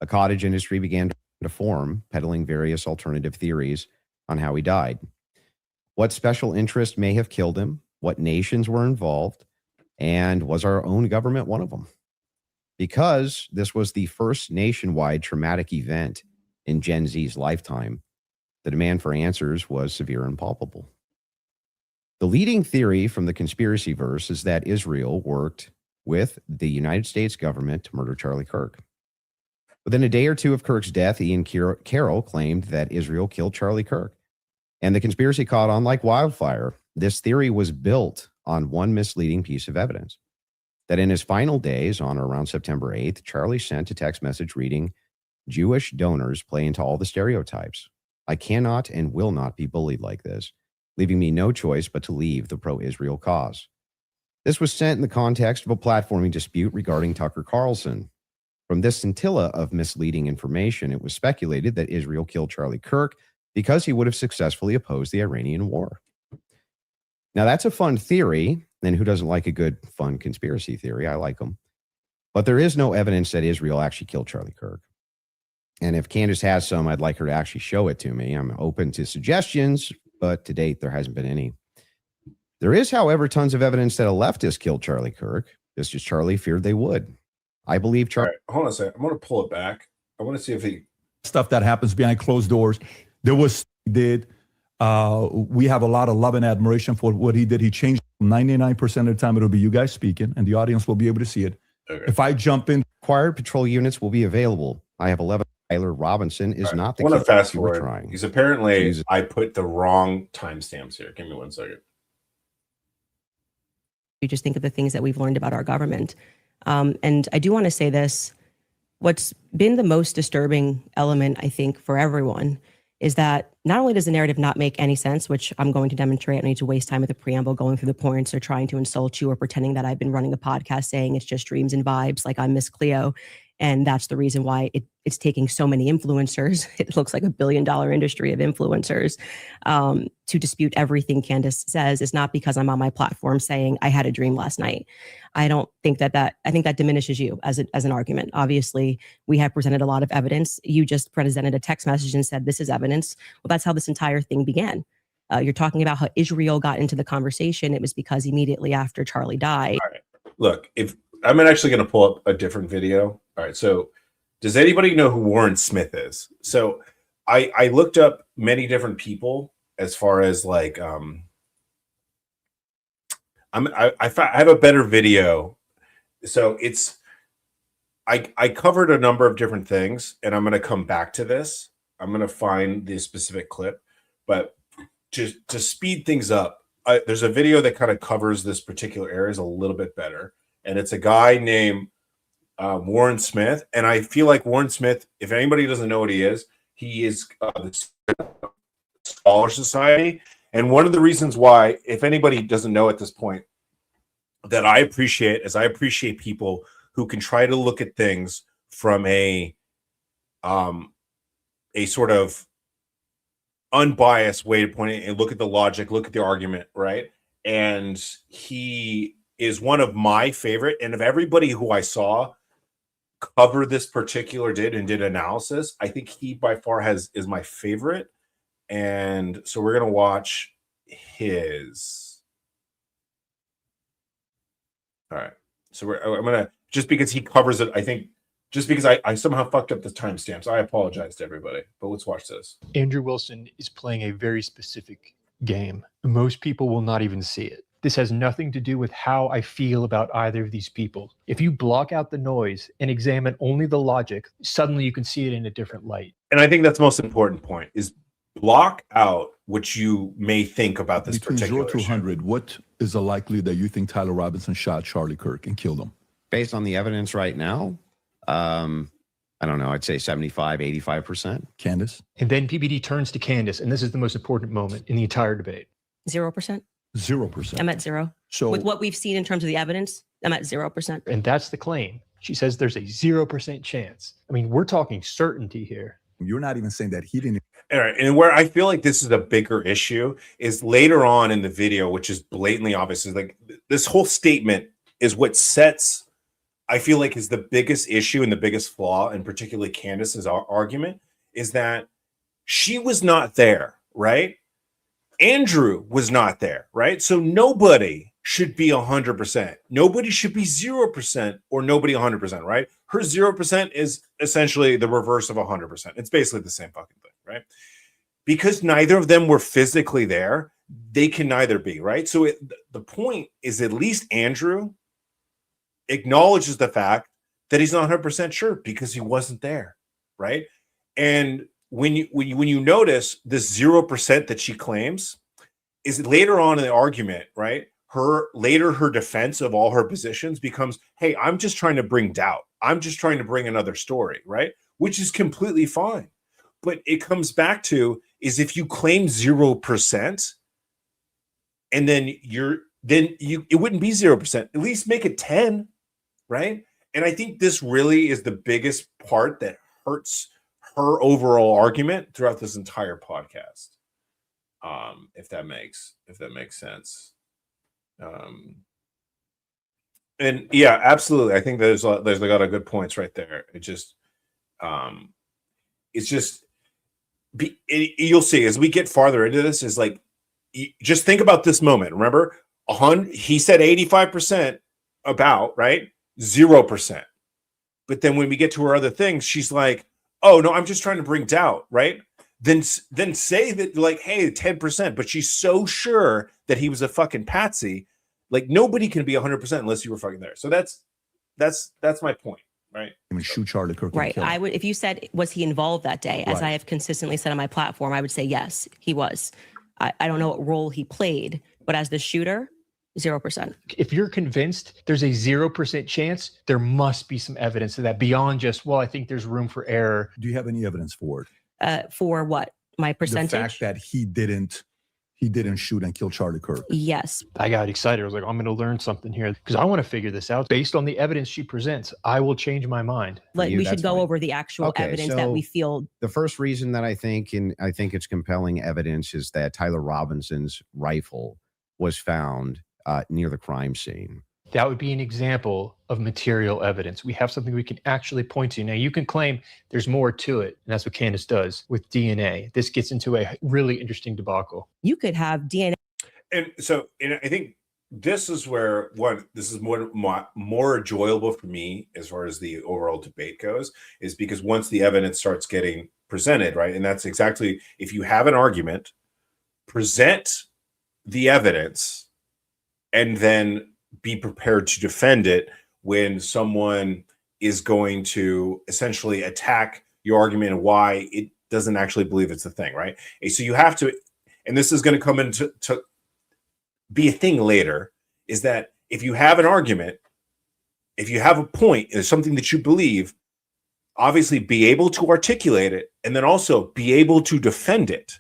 a cottage industry began to form, peddling various alternative theories on how he died. What special interest may have killed him? What nations were involved? And was our own government one of them? Because this was the first nationwide traumatic event in Gen Z's lifetime, the demand for answers was severe and palpable. The leading theory from the conspiracy verse is that Israel worked with the United States government to murder Charlie Kirk. Within a day or two of Kirk's death, Ian Carroll claimed that Israel killed Charlie Kirk, and the conspiracy caught on like wildfire. This theory was built on one misleading piece of evidence, that in his final days, on or around September 8th, Charlie sent a text message reading, "Jewish donors play into all the stereotypes. I cannot and will not be bullied like this, leaving me no choice but to leave the pro-Israel cause." This was sent in the context of a platforming dispute regarding Tucker Carlson. From this scintilla of misleading information, it was speculated that Israel killed Charlie Kirk because he would have successfully opposed the Iranian war. Now, that's a fun theory, and who doesn't like a good, fun conspiracy theory? I like them. But there is no evidence that Israel actually killed Charlie Kirk. And if Candace has some, I'd like her to actually show it to me. I'm open to suggestions, but to date, there hasn't been any. There is, however, tons of evidence that a leftist killed Charlie Kirk, just as Charlie feared they would. I believe Charlie. All right, hold on a second. I'm going to pull it back. I want to see if he. Stuff that happens behind closed doors. There was did. We have a lot of love and admiration for what he did. He changed 99% of the time. It'll be you guys speaking, and the audience will be able to see it. Okay. If I jump in, Required patrol units will be available. I have 11. Tyler Robinson is Right. not the I want to killer fast you were forward. trying. Because apparently Jesus. I put the wrong timestamps here. Give me 1 second. You just think of the things that we've learned about our government. And I do want to say this. What's been the most disturbing element, I think, for everyone is that not only does the narrative not make any sense, which I'm going to demonstrate, I don't need to waste time with the preamble going through the points or trying to insult you or pretending that I've been running a podcast saying it's just dreams and vibes like I'm Miss Cleo. And that's the reason why it's taking so many influencers. It looks like $1 billion industry of influencers to dispute everything Candace says. Is not because I'm on my platform saying I had a dream last night. I don't think I think that diminishes you as an argument. Obviously, we have presented a lot of evidence. You just presented a text message and said, this is evidence. Well, that's how this entire thing began. You're talking about how Israel got into the conversation. It was because immediately after Charlie died. All right. Look, if I'm actually going to pull up a different video. All right. So does anybody know who Warren Smith is? So I looked up many different people as far as like, I have a better video. So I covered a number of different things, and I'm going to come back to this. I'm going to find the specific clip, but to speed things up, there's a video that kind of covers this particular area a little bit better. And it's a guy named Warren Smith. And I feel like Warren Smith, if anybody doesn't know what he is the Scholar Society. And one of the reasons why, if anybody doesn't know at this point, that I appreciate people who can try to look at things from a sort of unbiased way to point it and look at the logic, look at the argument, right? And he is one of my favorite. And of everybody who I saw cover this particular did analysis, I think he by far is my favorite. And so we're gonna watch his. All right. So I'm gonna, just because he covers it, I think, just because I somehow fucked up the timestamps, I apologize to everybody. But let's watch this. Andrew Wilson is playing a very specific game. Most people will not even see it. This has nothing to do with how I feel about either of these people. If you block out the noise and examine only the logic, suddenly you can see it in a different light. And I think that's the most important point, is block out what you may think about this between particular 0 to 100, what is the likelihood that you think Tyler Robinson shot Charlie Kirk and killed him? Based on the evidence right now, I don't know, I'd say 75, 85%. Candace? And then PBD turns to Candace, and this is the most important moment in the entire debate. 0%. 0%. I'm at 0. So With what we've seen in terms of the evidence, I'm at 0%. And that's the claim. She says there's a 0% chance. I mean, we're talking certainty here. you're not even saying that he didn't. All right. And where I feel like this is a bigger issue is later on in the video, which is blatantly obvious, is like this whole statement is what sets, I feel like, is the biggest issue and the biggest flaw, and particularly Candace's argument, is that she was not there right? Andrew was not there, right? So nobody should be 100%. Nobody should be 0% or nobody 100%, right? Her 0% is essentially the reverse of 100%. It's basically the same fucking thing, right? Because neither of them were physically there, they can neither be, right? So the point is at least Andrew acknowledges the fact that he's not 100% sure because he wasn't there, right? And when you notice this 0% that she claims is later on in the argument, right? Her defense of all her positions becomes, hey, I'm just trying to bring doubt. I'm just trying to bring another story, right? Which is completely fine. But it comes back to is if you claim 0% and then it wouldn't be 0%. At least make it 10, right? And I think this really is the biggest part that hurts her overall argument throughout this entire podcast. If that makes sense. And yeah, absolutely. I think there's a lot of good points right there. You'll see as we get farther into this is like, just think about this moment. Remember, he said 85% about, right? 0%. But then when we get to her other things, she's like, oh no, I'm just trying to bring doubt, right? Then say that like, hey, 10%, but she's so sure that he was a fucking patsy. Like nobody can be 100% unless you were fucking there. So that's my point, right? I mean, shoot Charlie Kirk. Right. I would, if you said, was he involved that day? As Right. I have consistently said on my platform, I would say, yes, he was. I don't know what role he played, but as the shooter, 0%. If you're convinced there's a 0% chance, there must be some evidence of that beyond just, well, I think there's room for error. Do you have any evidence for it? For what? My percentage? The fact that he didn't shoot and kill Charlie Kirk. Yes. I got excited. I was like, I'm going to learn something here because I want to figure this out. Based on the evidence she presents, I will change my mind. We should go over the actual evidence that we feel. The first reason that I think it's compelling evidence is that Tyler Robinson's rifle was found near the crime scene. That would be an example of material evidence. We have something we can actually point to. Now, you can claim there's more to it, and that's what Candace does with DNA. This gets into a really interesting debacle. You could have DNA. And so, I think this is where this is more enjoyable for me as far as the overall debate goes, is because once the evidence starts getting presented, right? And that's exactly, if you have an argument, present the evidence and then be prepared to defend it when someone is going to essentially attack your argument and why it doesn't actually believe it's the thing, right? And so you have to, and this is going to come into be a thing later, is that if you have an argument, if you have a point, it's something that you believe, obviously be able to articulate it and then also be able to defend it.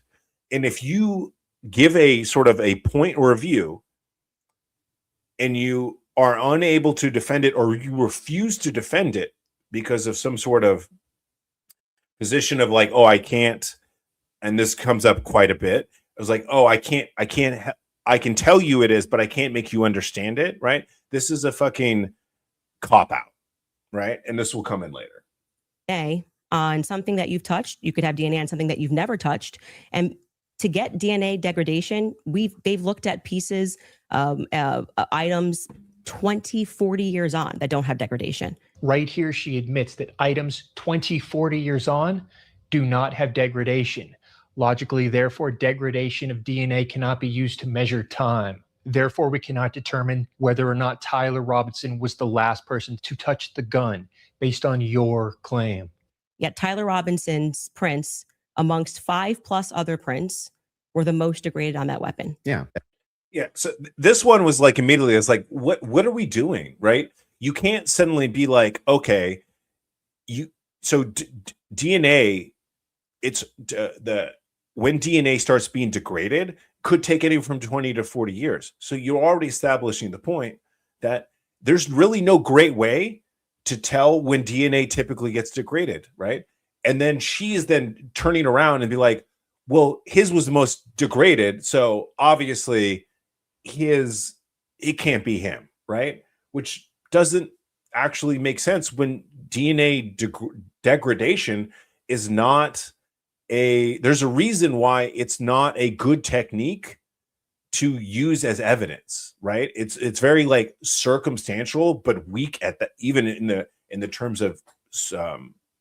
And if you give a sort of a point or a view and you are unable to defend it, or you refuse to defend it because of some sort of position of like, oh, I can't, and this comes up quite a bit. I was like, oh, I can tell you it is, but I can't make you understand it, right? This is a fucking cop out, right? And this will come in later. DNA on something that you've touched. You could have DNA on something that you've never touched. And to get DNA degradation, they've looked at pieces, items 20, 40 years on that don't have degradation. Right here, she admits that items 20, 40 years on do not have degradation. Logically, therefore, degradation of DNA cannot be used to measure time. Therefore, we cannot determine whether or not Tyler Robinson was the last person to touch the gun based on your claim. Yet Tyler Robinson's prints, amongst 5+ other prints, were the most degraded on that weapon. Yeah. Yeah. So this one was like immediately, it's like, what are we doing? Right. You can't suddenly be like, okay, DNA, it's when DNA starts being degraded, could take anywhere from 20 to 40 years. So you're already establishing the point that there's really no great way to tell when DNA typically gets degraded. Right. And then she is then turning around and be like, well, his was the most degraded. So obviously it can't be him. Right. Which doesn't actually make sense when DNA degradation is not there's a reason why it's not a good technique to use as evidence, right? It's very like circumstantial, but weak at the even in the terms of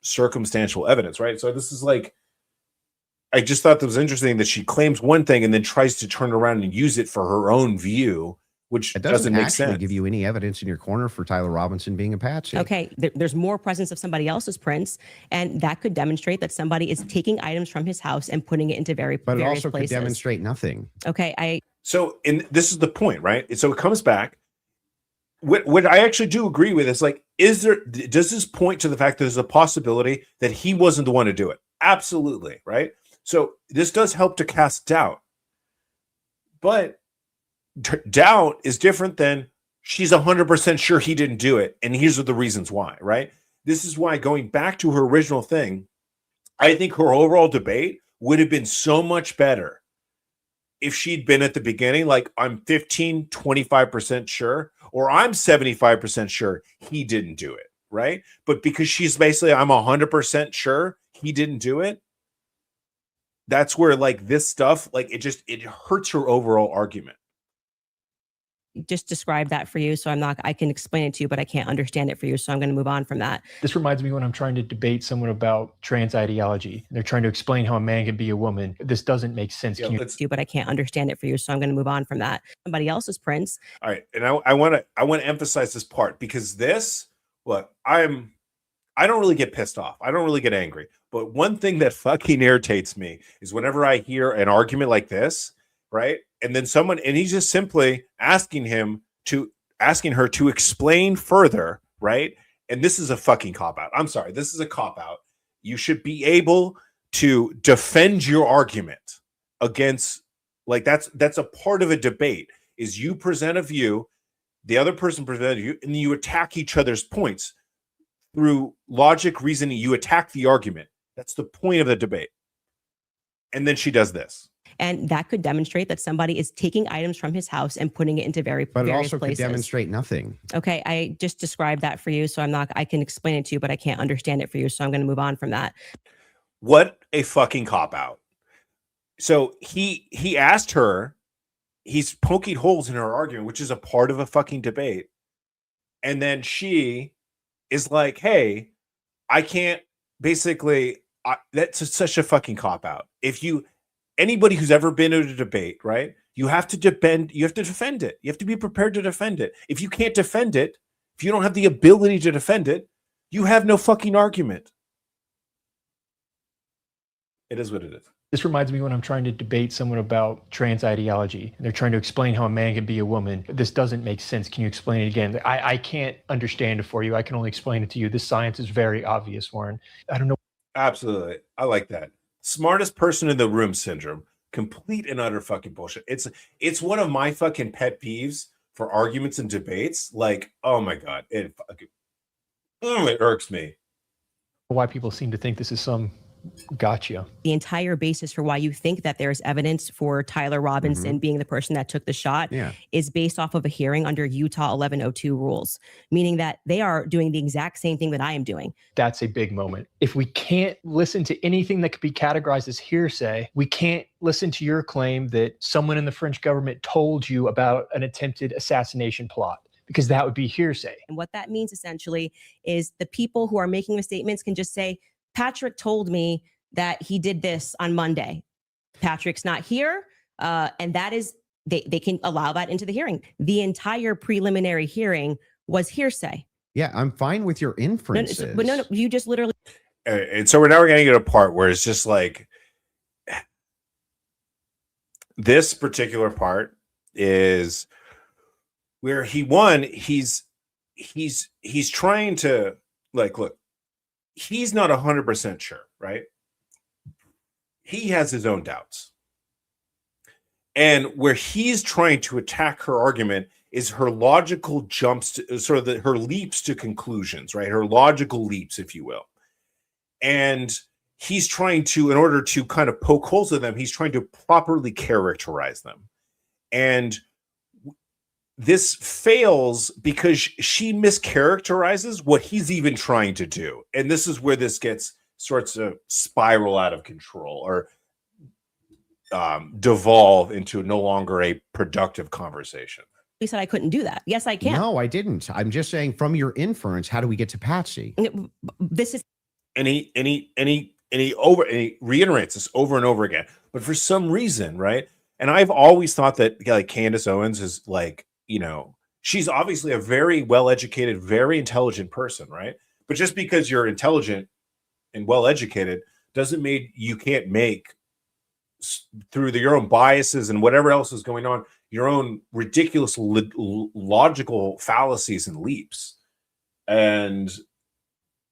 circumstantial evidence, right? So this is like, I just thought that was interesting that she claims one thing and then tries to turn around and use it for her own view, which It doesn't make actually sense. give you any evidence in your corner for Tyler Robinson being a patsy. Okay, there's more presence of somebody else's prints, and that could demonstrate that somebody is taking items from his house and putting it into But it various also places. could demonstrate nothing. Okay, So, and this is the point, right? So it comes back. What I actually do agree with is like, does this point to the fact that there's a possibility that he wasn't the one to do it? Absolutely, right? So this does help to cast doubt. But doubt is different than she's 100% sure he didn't do it. And here's the reasons why, right? This is why, going back to her original thing, I think her overall debate would have been so much better if she'd been at the beginning, like, I'm 25% sure, or I'm 75% sure he didn't do it, right? But because she's basically, I'm 100% sure he didn't do it, that's where like this stuff, like it hurts her overall argument. just describe that for you. So I can explain it to you, but I can't understand it for you. So I'm going to move on from that. This reminds me when I'm trying to debate someone about trans ideology. They're trying to explain how a man can be a woman. This doesn't make sense. Yeah, Can you- But I can't understand it for you. So I'm going to move on from that. Somebody else's prints. All right. And I want to emphasize this part, because this, look, I don't really get pissed off. I don't really get angry. But one thing that fucking irritates me is whenever I hear an argument like this, right? And then and he's just simply asking her to explain further, right? And this is a fucking cop-out. I'm sorry. This is a cop-out. You should be able to defend your argument against, like, that's a part of a debate, is you present a view, the other person presents a view, and you attack each other's points through logic, reasoning. You attack the argument. That's the point of the debate. And then she does this. And that could demonstrate that somebody is taking items from his house and putting it into But it various also places. could demonstrate nothing. Okay, I just described that for you. So I can explain it to you, but I can't understand it for you. So I'm going to move on from that. What a fucking cop-out. So he asked her, he's poking holes in her argument, which is a part of a fucking debate. And then she is like, hey, I can't, basically, that's such a fucking cop-out. Anybody who's ever been in a debate, right? You have to defend it. You have to be prepared to defend it. If you can't defend it, if you don't have the ability to defend it, you have no fucking argument. It is what it is. This reminds me when I'm trying to debate someone about trans ideology. They're trying to explain how a man can be a woman. This doesn't make sense. Can you explain it again? I can't understand it for you. I can only explain it to you. This science is very obvious, Warren. I don't know. Absolutely. I like that. Smartest person in the room syndrome. Complete and utter fucking bullshit. It's one of my fucking pet peeves for arguments and debates. Like, oh my God. It irks me. Why people seem to think this is some gotcha. The entire basis for why you think that there's evidence for Tyler Robinson being the person that took the shot is based off of a hearing under Utah 1102 rules, meaning that they are doing the exact same thing that I am doing. That's a big moment. If we can't listen to anything that could be categorized as hearsay, we can't listen to your claim that someone in the French government told you about an attempted assassination plot, because that would be hearsay. And what that means essentially is the people who are making the statements can just say, Patrick told me that he did this on Monday. Patrick's not here. And that is, they can allow that into the hearing. The entire preliminary hearing was hearsay. Yeah, I'm fine with your inferences. But no, you just literally. And so we're going to get a part where it's just like, this particular part is where he's trying to, like, look, he's not 100% sure, right? He has his own doubts. And where he's trying to attack her argument is her logical jumps to sort of her leaps to conclusions, right? Her logical leaps, if you will. And he's trying to, in order to kind of poke holes in them, he's trying to properly characterize them. And this fails because she mischaracterizes what he's even trying to do. And this is where this gets starts to spiral out of control or devolve into no longer a productive conversation. You said I couldn't do that. Yes, I can. No, I didn't. I'm just saying from your inference, how do we get to Patsy? This is And he reiterates this over and over again. But for some reason, right? And I've always thought that like Candace Owens is like, you know, she's obviously a very well-educated, very intelligent person, right? But just because you're intelligent and well-educated doesn't mean you can't make, through your own biases and whatever else is going on, your own ridiculous logical fallacies and leaps. And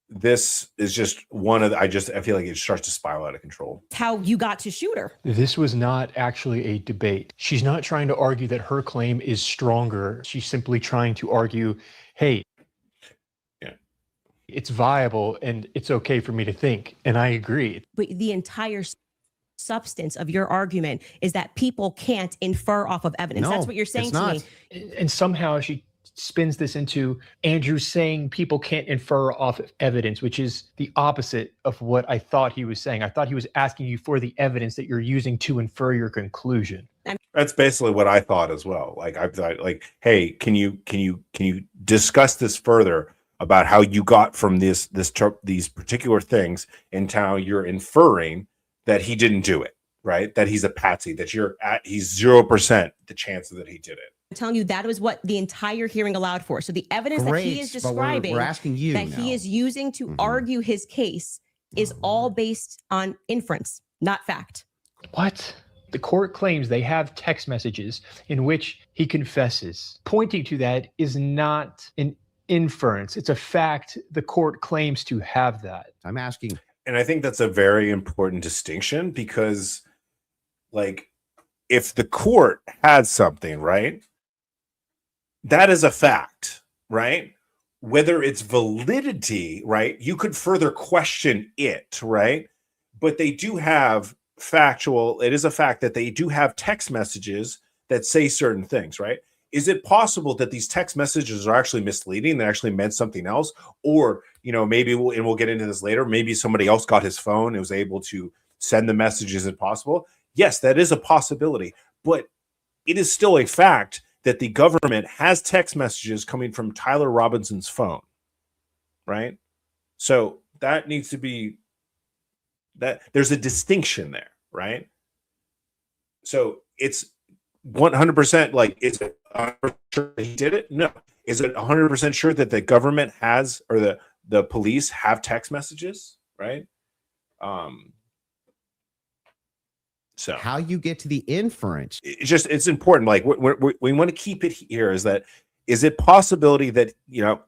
this is just one of the, I feel like it starts to spiral out of control. how you got to shoot her. This was not actually a debate. She's not trying to argue that her claim is stronger. She's simply trying to argue, hey, it's viable and it's okay for me to think. And I agree. But the entire substance of your argument is that people can't infer off of evidence. No, That's what you're saying it's to not. me. And somehow she spins this into Andrew saying people can't infer off of evidence, which is the opposite of what I thought he was saying. I thought he was asking you for the evidence that you're using to infer your conclusion. That's basically what I thought as well. Like I thought, like, hey, can you discuss this further about how you got from these particular things and how you're inferring that he didn't do it, right? That he's a patsy, that he's 0% the chance that he did it. I'm telling you that was what the entire hearing allowed for. So the evidence that he is Great, but describing, we're asking you that now. he is using to argue his case, is all based on inference, not fact. What? The court claims they have text messages in which he confesses. Pointing to that is not an inference. It's a fact. The court claims to have that. I'm asking. And I think that's a very important distinction because, like, if the court had something, right, that is a fact, right? Whether it's validity, right, you could further question it, right? But they do have it is a fact that they do have text messages that say certain things, right? Is it possible that these text messages are actually misleading? They actually meant something else? Or, you know, maybe we'll get into this later. Maybe somebody else got his phone and was able to send the messages as possible. Yes, that is a possibility. But it is still a fact that the government has text messages coming from Tyler Robinson's phone, right? So that needs to be, that there's a distinction there, right? So it's 100% like, is it 100% sure he did it? No. Is it 100% sure that the government has, or the police have text messages, right? So How you get to the inference. it's important. Like we want to keep it here is that, is it possibility that, you know,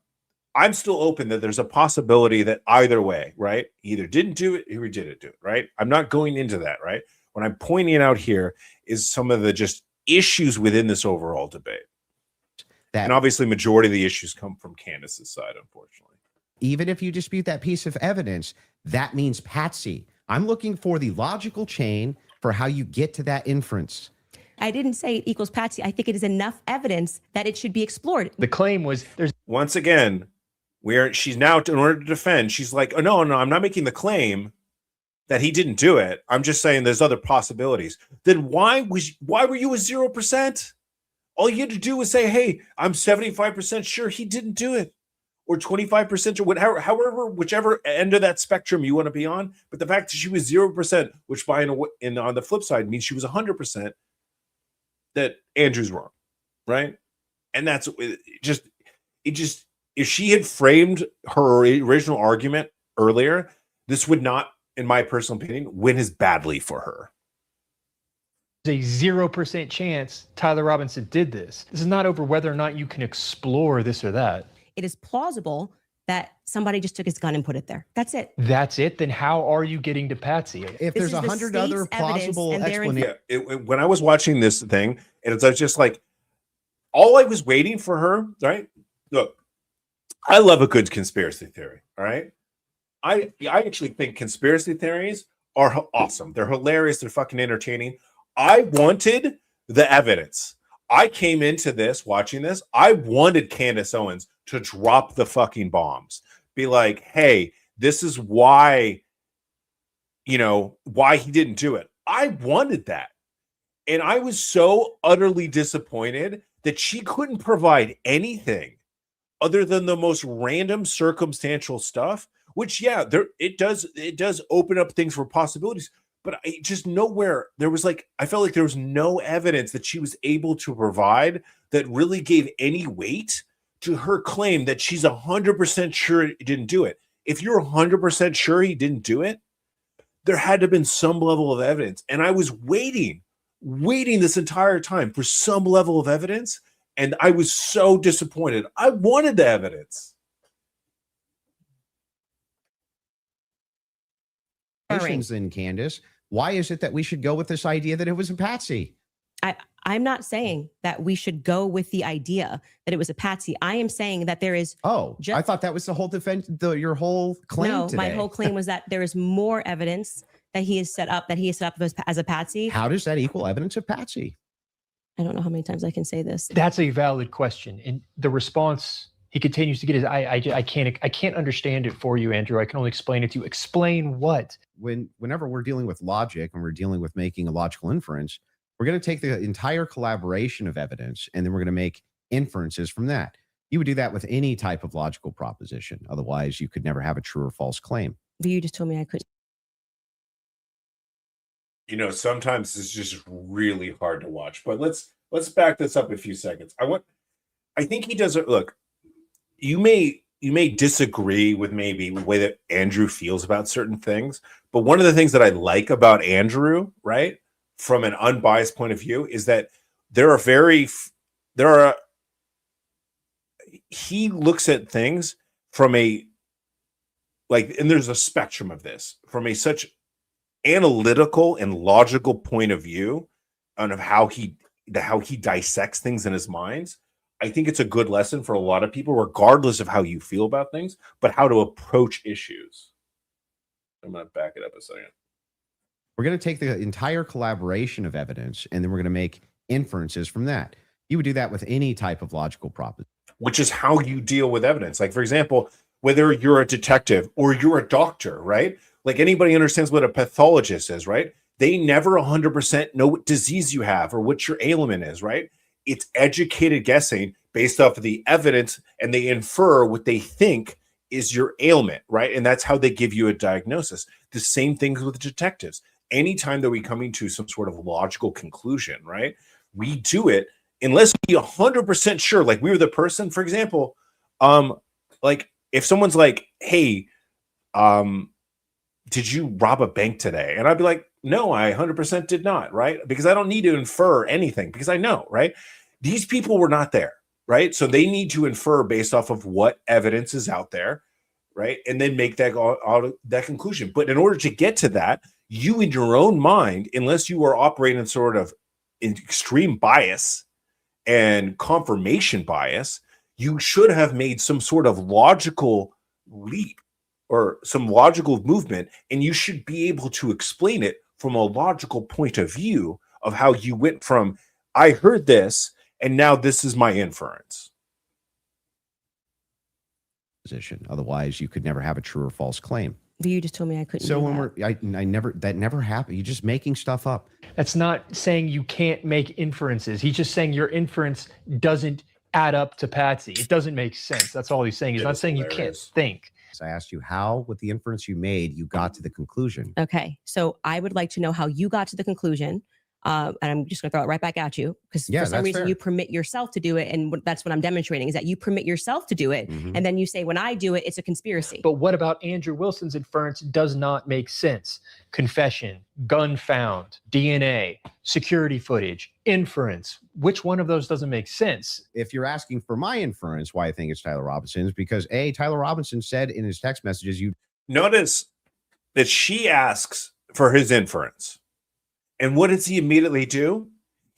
I'm still open that there's a possibility that either way, right? He either didn't do it or he didn't do it, right? I'm not going into that, right? What I'm pointing out here is some of the just issues within this overall debate. That And obviously majority of the issues come from Candace's side, unfortunately. even if you dispute that piece of evidence, that means Patsy. I'm looking for the logical chain for how you get to that inference. I didn't say it equals Patsy. I think it is enough evidence that it should be explored. The claim was there's Once again, she's now, in order to defend, she's like, oh, no, I'm not making the claim that he didn't do it. I'm just saying there's other possibilities. Then why were you a 0%? All you had to do was say, hey, I'm 75% sure he didn't do it, or 25%, or whatever, whichever end of that spectrum you want to be on. But the fact that she was 0%, which on the flip side means she was 100%, that Andrew's wrong, right? And that's just if she had framed her original argument earlier, this would not, in my personal opinion, win as badly for her. a 0% chance Tyler Robinson did this. This is not over whether or not you can explore this or that. It is plausible that somebody just took his gun and put it there. That's it. That's it. Then how are you getting to Patsy? If This there's is the 100 other state's evidence, plausible and they're explanations. Yeah, when I was watching this thing, and I was just like, all I was waiting for her, right? Look, I love a good conspiracy theory, all right? I actually think conspiracy theories are awesome. They're hilarious. They're fucking entertaining. I wanted the evidence. I came into this, watching this, I wanted Candace Owens to drop the fucking bombs. Be like, hey, this is why why he didn't do it. I wanted that. And I was so utterly disappointed that she couldn't provide anything other than the most random circumstantial stuff, which, yeah, it does open up things for possibilities. But I just nowhere there was I felt like there was no evidence that she was able to provide that really gave any weight to her claim that she's 100% sure he didn't do it. If you're 100% sure he didn't do it, there had to have been some level of evidence. And I was waiting this entire time for some level of evidence. And I was so disappointed. I wanted the evidence. Then, Candace, why is it that we should go with this idea that it was a patsy? I'm not saying that we should go with the idea that it was a patsy. I am saying that there is. I thought that was the whole defense, your whole claim. No, today. My whole claim was that there is more evidence that he is set up as a patsy. How does that equal evidence of patsy? I don't know how many times I can say this. That's a valid question, and the response he continues to get is, I can't understand it for you, Andrew. I can only explain it to you. Explain what? Whenever we're dealing with logic and we're dealing with making a logical inference, we're going to take the entire collaboration of evidence and then we're going to make inferences from that. You would do that with any type of logical proposition. Otherwise, you could never have a true or false claim. But you just told me I couldn't. Sometimes it's just really hard to watch. But let's back this up a few seconds. I think he does it. Look, you may disagree with maybe the way that Andrew feels about certain things, but one of the things that I like about Andrew, right, from an unbiased point of view, is that he looks at things from and there's a spectrum of this, from a such analytical and logical point of view on of how he dissects things in his mind. I think it's a good lesson for a lot of people, regardless of how you feel about things, but how to approach issues. I'm going to back it up a second. We're going to take the entire collaboration of evidence and then we're going to make inferences from that. You would do that with any type of logical proposition. Which is how you deal with evidence. Like, for example, whether you're a detective or you're a doctor, right? Like, anybody understands what a pathologist is, right? They never 100% know what disease you have or what your ailment is, right? It's educated guessing based off of the evidence, and they infer what they think is your ailment, right? And that's how they give you a diagnosis. The same thing with detectives. Anytime that we coming to some sort of logical conclusion, right? We do it unless we 100% sure. Like, we were the person, for example, like if someone's like, hey, did you rob a bank today? And I'd be like, no, I 100% did not, right? Because I don't need to infer anything because I know, right? These people were not there, right? So they need to infer based off of what evidence is out there, right? And then make that conclusion. But in order to get to that, you in your own mind, unless you are operating sort of in extreme bias and confirmation bias, you should have made some sort of logical leap or some logical movement, and you should be able to explain it from a logical point of view of how you went from, I heard this, and now this is my inference. Otherwise, you could never have a true or false claim. But you just told me I couldn't. So when that never happened. You're just making stuff up. That's not saying you can't make inferences. He's just saying your inference doesn't add up to Patsy. It doesn't make sense. That's all he's saying. He's not saying you can't think. So I asked you how, with the inference you made, you got to the conclusion. Okay. So I would like to know how you got to the conclusion. And I'm just going to throw it right back at you because for some reason you permit yourself to do it. And that's what I'm demonstrating is that you permit yourself to do it. Mm-hmm. And then you say, when I do it, it's a conspiracy. But what about Andrew Wilson's inference does not make sense? Confession, gun found, DNA, security footage, inference. Which one of those doesn't make sense? If you're asking for my inference, why I think it's Tyler Robinson's, because Tyler Robinson said in his text messages, you notice that she asks for his inference. And what does he immediately do?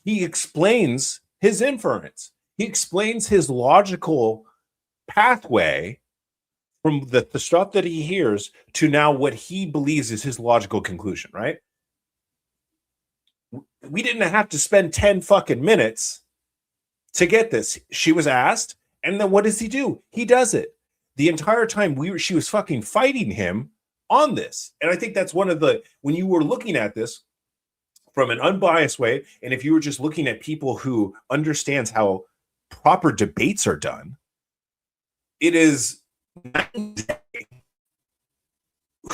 He explains his inference. He explains his logical pathway from the stuff that he hears to now what he believes is his logical conclusion, right? We didn't have to spend 10 fucking minutes to get this. She was asked, and then what does he do? He does it. The entire time she was fucking fighting him on this. And I think that's one of the, when you were looking at this from an unbiased way, and if you were just looking at people who understands how proper debates are done, it is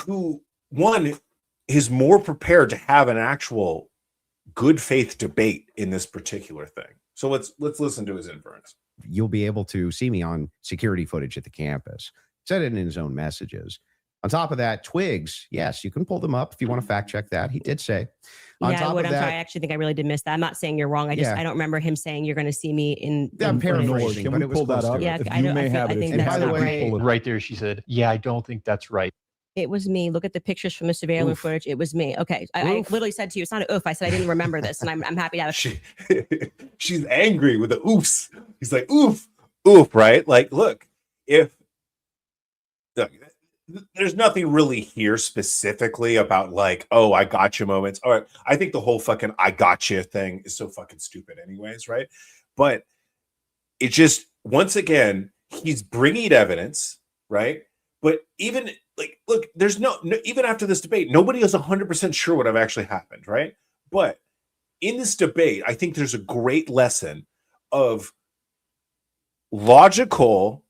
who one is more prepared to have an actual good faith debate in this particular thing. So let's listen to his inference. You'll be able to see me on security footage at the campus. Said it in his own messages. On top of that, twigs, yes, you can pull them up if you want to fact check that. He did say. On Yeah, top I would. of I'm that, sorry. I actually think I really did miss that. I'm not saying you're wrong. I just Yeah. I don't remember him saying you're going to see me in. I'm in paraphrasing. footage. Phrasing, Can but we it was pull that close to up? it. Yeah, If I you don't- may I feel- have I it. think if that's you not can right. pull it up. Right there, she said, "Yeah, I don't think that's right." It was me. Look at the pictures from the surveillance Oof. footage. It was me. Okay, I Oof. literally said to you, "It's not an oof." I said I didn't remember this, and I'm happy to have. She's angry with the oofs. He's like, oof, oof, right? Like, look, look, there's nothing really here specifically about like, oh, I got you moments. All right. I think the whole fucking I got you thing is so fucking stupid anyways, right? But it just, once again, he's bringing evidence, right? But even like, look, there's no even after this debate, nobody is 100% sure what have actually happened, right? But in this debate, I think there's a great lesson of logical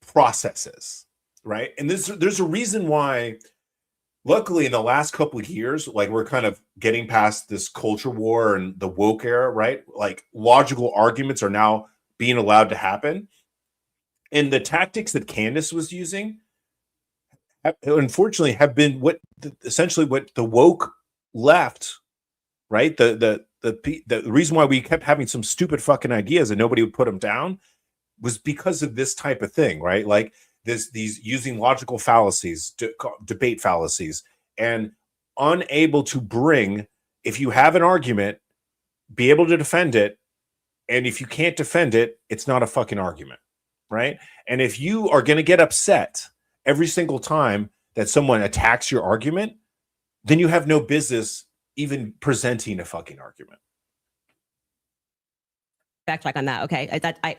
processes, right? And there's a reason why, luckily, in the last couple of years, like we're kind of getting past this culture war and the woke era, right? Like logical arguments are now being allowed to happen. And the tactics that Candace was using, unfortunately, have been essentially what the woke left, right? The reason why we kept having some stupid fucking ideas and nobody would put them down was because of this type of thing, right? Like these using logical fallacies, debate fallacies, and unable to bring, if you have an argument, be able to defend it. And if you can't defend it, it's not a fucking argument, right? And if you are going to get upset every single time that someone attacks your argument, then you have no business even presenting a fucking argument. Fact check on that. Okay,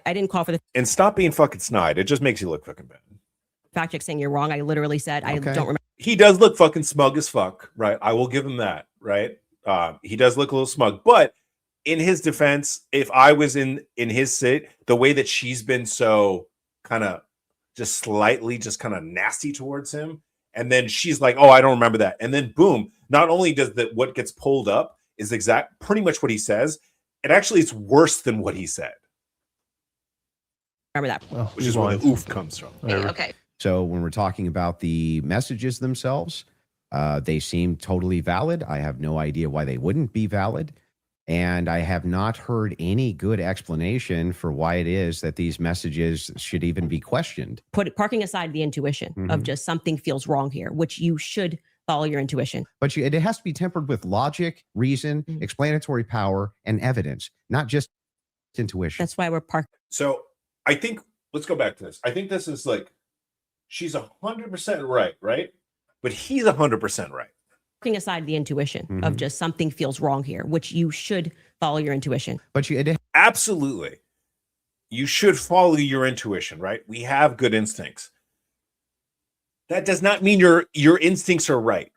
I didn't call for the And stop being fucking snide. It just makes you look fucking bad. fact check saying you're wrong. I literally said I Okay. don't remember. He does look fucking smug as fuck, right? I will give him that, right? He does look a little smug, but in his defense, if I was in his seat, the way that she's been so kind of just slightly just kind of nasty towards him, and then she's like, "Oh, I don't remember that," and then boom, not only does what gets pulled up is pretty much what he says, it actually is worse than what he said, Remember that. Well, which is where the oof comes from. whatever. Okay. So when we're talking about the messages themselves, they seem totally valid. I have no idea why they wouldn't be valid. And I have not heard any good explanation for why it is that these messages should even be questioned. Parking aside the intuition of Mhm. just something feels wrong here, which you should follow your intuition. But it has to be tempered with logic, reason, Mhm. explanatory power, and evidence, not just intuition. That's why we're parking. So I think let's go back to this. I think this is like she's 100% right? But he's 100% right. Aside the intuition Mhm. of just something feels wrong here, which you should follow your intuition. But Absolutely. You should follow your intuition, right? We have good instincts. That does not mean your instincts are right?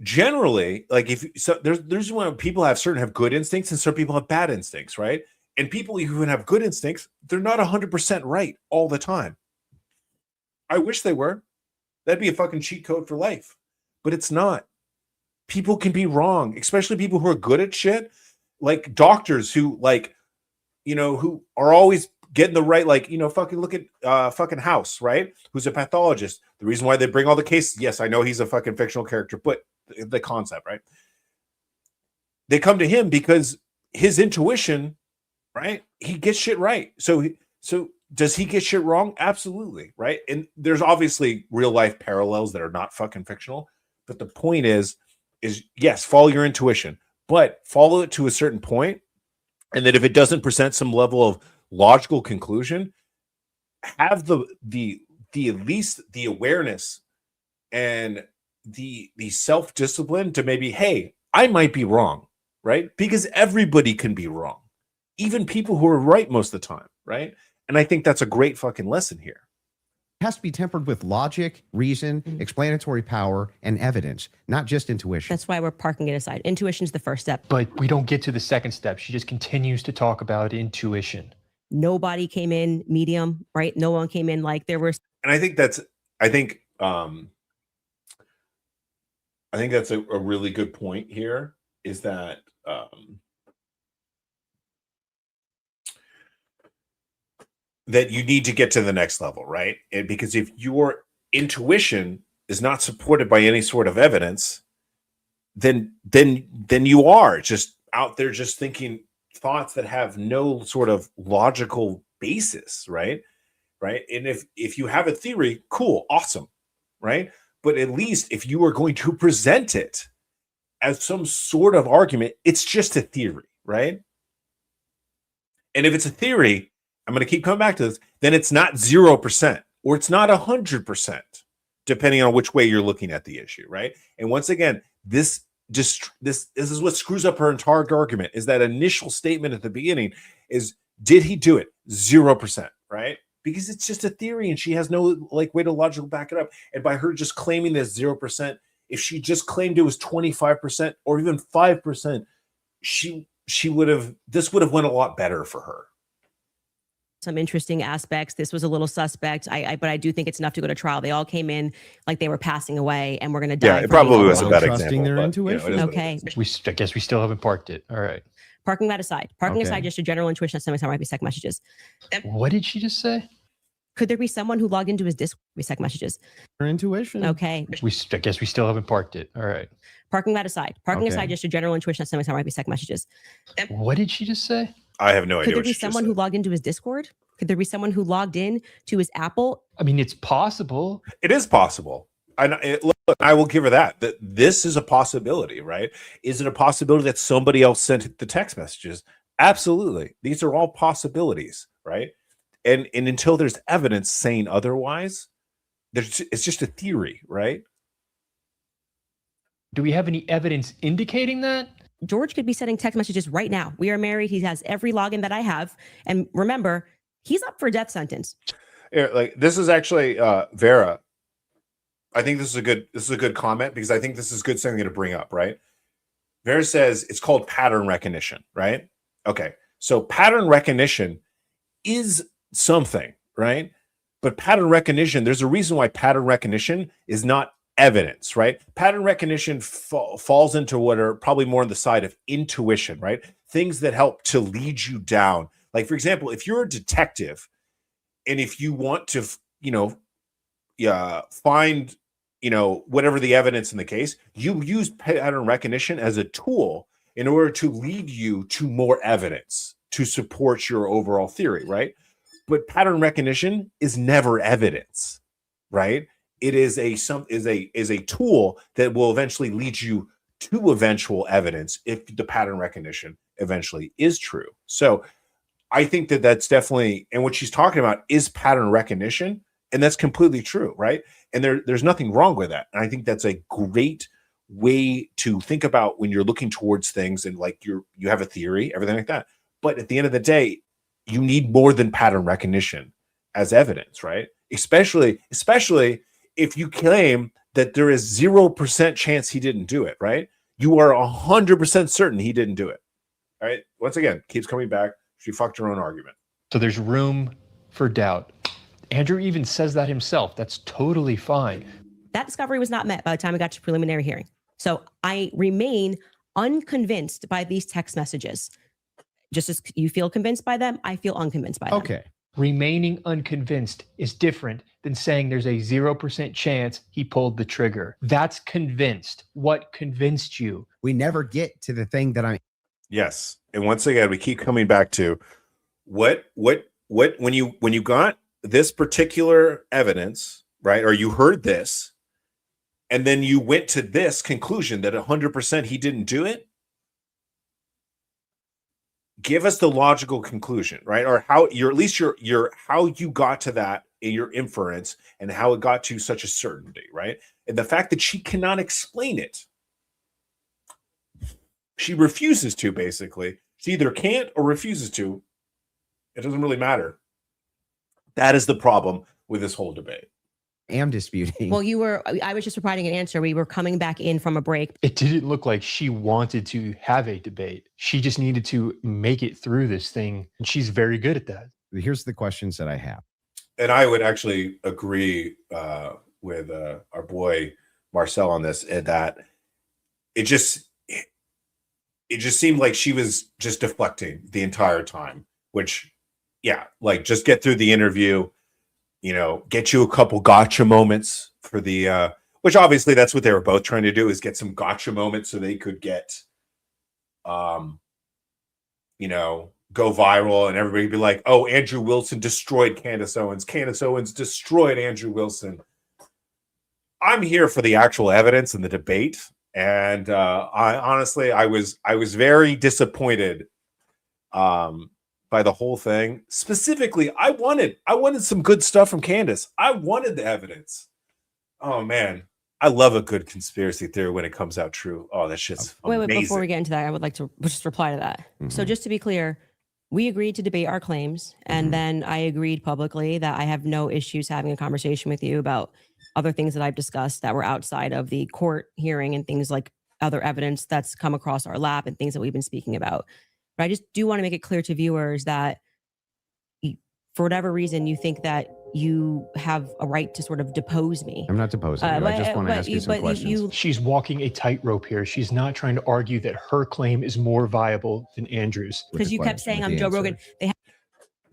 Generally, like there's when people have good instincts and certain people have bad instincts, right? And people who have good instincts, they're not 100% right all the time. I wish they were. That'd be a fucking cheat code for life. But it's not. People can be wrong, especially people who are good at shit, like doctors who who are always getting the right, fucking look at fucking House, right? Who's a pathologist. The reason why they bring all the cases, yes, I know he's a fucking fictional character, but the concept, right? They come to him because his intuition, right? He gets shit right. So does he get shit wrong? Absolutely, right? And there's obviously real life parallels that are not fucking fictional, but the point is yes, follow your intuition, but follow it to a certain point, and that if it doesn't present some level of logical conclusion, have the at least the awareness and the self-discipline to maybe, hey, I might be wrong, right? Because everybody can be wrong, even people who are right most of the time, right? And I think that's a great fucking lesson here. has to be tempered with logic, reason, explanatory power, and evidence, not just intuition. That's why we're parking it aside. Intuition's the first step. But we don't get to the second step. She just continues to talk about intuition. Nobody came in medium, right? No one came in like there were. And I think that's a really good point here, is that that you need to get to the next level, right? And because if your intuition is not supported by any sort of evidence, then you are just out there just thinking thoughts that have no sort of logical basis, right? And if you have a theory, cool, awesome, right? But at least if you are going to present it as some sort of argument, it's just a theory, right? And if it's a theory, I'm going to keep coming back to this, then it's not 0% or it's not 100%, depending on which way you're looking at the issue, right? And once again, this is what screws up her entire argument, is that initial statement at the beginning is, did he do it? 0%, right? Because it's just a theory and she has no way to logically back it up. And by her just claiming this 0%, if she just claimed it was 25% or even 5%, this would have went a lot better for her. Some interesting aspects. This was a little suspect. But I do think it's enough to go to trial. They all came in like they were passing away and we're going to die. Yeah, it probably was a bad Trusting example. their but, intuition. Okay. I guess we still haven't parked it. All right. Parking that aside. Parking Okay. aside just your general intuition that sometimes might be sec messages. What did she just say? Could there be someone who logged into his Discord with sec messages? Your intuition. Okay. I guess we still haven't parked it. All right. Parking that aside. Parking Okay. aside just your general intuition that sometimes might be sec messages. What did she just say? I have no idea. Could there what be she just someone said. who logged into his Discord? Could there be someone who logged in to his Apple? I mean, it's possible. It is possible. Look, I will give her that this is a possibility, right? Is it a possibility that somebody else sent the text messages? Absolutely. These are all possibilities, right? And until there's evidence saying otherwise, it's just a theory, right? Do we have any evidence indicating that? George could be sending text messages right now. We are married. He has every login that I have. And remember, he's up for a death sentence. Yeah, this is actually Vera. I think this is a good comment, because I think this is good something to bring up, right? Vera says it's called pattern recognition, right? Okay. So pattern recognition is something, right? But pattern recognition, there's a reason why pattern recognition is not evidence, right? Pattern recognition falls into what are probably more on the side of intuition, right? Things that help to lead you down. Like, for example, if you're a detective and if you want to, find, whatever the evidence in the case, you use pattern recognition as a tool in order to lead you to more evidence to support your overall theory, right? But pattern recognition is never evidence, right? It is a tool that will eventually lead you to eventual evidence if the pattern recognition eventually is true. So I think that that's definitely, and what she's talking about is pattern recognition, and that's completely true, right? And there's nothing wrong with that. And I think that's a great way to think about when you're looking towards things and you have a theory, everything like that. But at the end of the day, you need more than pattern recognition as evidence, right? Especially if you claim that there is 0% chance he didn't do it, right? You are 100% certain he didn't do it. All right. Once again, keeps coming back. She fucked her own argument. So there's room for doubt. Andrew even says that himself. That's totally fine. That discovery was not met by the time we got to preliminary hearing. So I remain unconvinced by these text messages. Just as you feel convinced by them, I feel unconvinced by them. Okay. Remaining unconvinced is different than saying there's a 0% chance he pulled the trigger. That's convinced. What convinced you? We never get to the thing that Yes. And once again, we keep coming back to what when you got this particular evidence, right? Or you heard this, and then you went to this conclusion that 100% he didn't do it. Give us the logical conclusion, right? Or how how you got to that in your inference and how it got to such a certainty, right? And the fact that she cannot explain it. She refuses to, basically. She either can't or refuses to. It doesn't really matter. That is the problem with this whole debate. Am disputing. Well, I was just providing an answer. We were coming back in from a break. It didn't look like she wanted to have a debate. She just needed to make it through this thing. And she's very good at that. Here's the questions that I have. And I would actually agree with our boy Marcel on this, that it just seemed like she was just deflecting the entire time, which, yeah, like just get through the interview, get you a couple gotcha moments for the, which obviously that's what they were both trying to do, is get some gotcha moments so they could get, go viral and everybody be like, oh, Andrew Wilson destroyed Candace Owens. Candace Owens destroyed Andrew Wilson. I'm here for the actual evidence and the debate. And I honestly was very disappointed by the whole thing. Specifically, I wanted some good stuff from Candace. I wanted the evidence. Oh man, I love a good conspiracy theory when it comes out true. Oh, that shit's amazing. Wait, before we get into that, I would like to just reply to that. Mm-hmm. So just to be clear, we agreed to debate our claims, and then I agreed publicly that I have no issues having a conversation with you about other things that I've discussed that were outside of the court hearing and things like other evidence that's come across our lap and things that we've been speaking about. But I just do want to make it clear to viewers that for whatever reason, you think that you have a right to sort of depose me. I'm not deposing you. I just want to ask you some questions. She's walking a tightrope here. She's not trying to argue that her claim is more viable than Andrew's. Because you kept saying I'm Joe Rogan.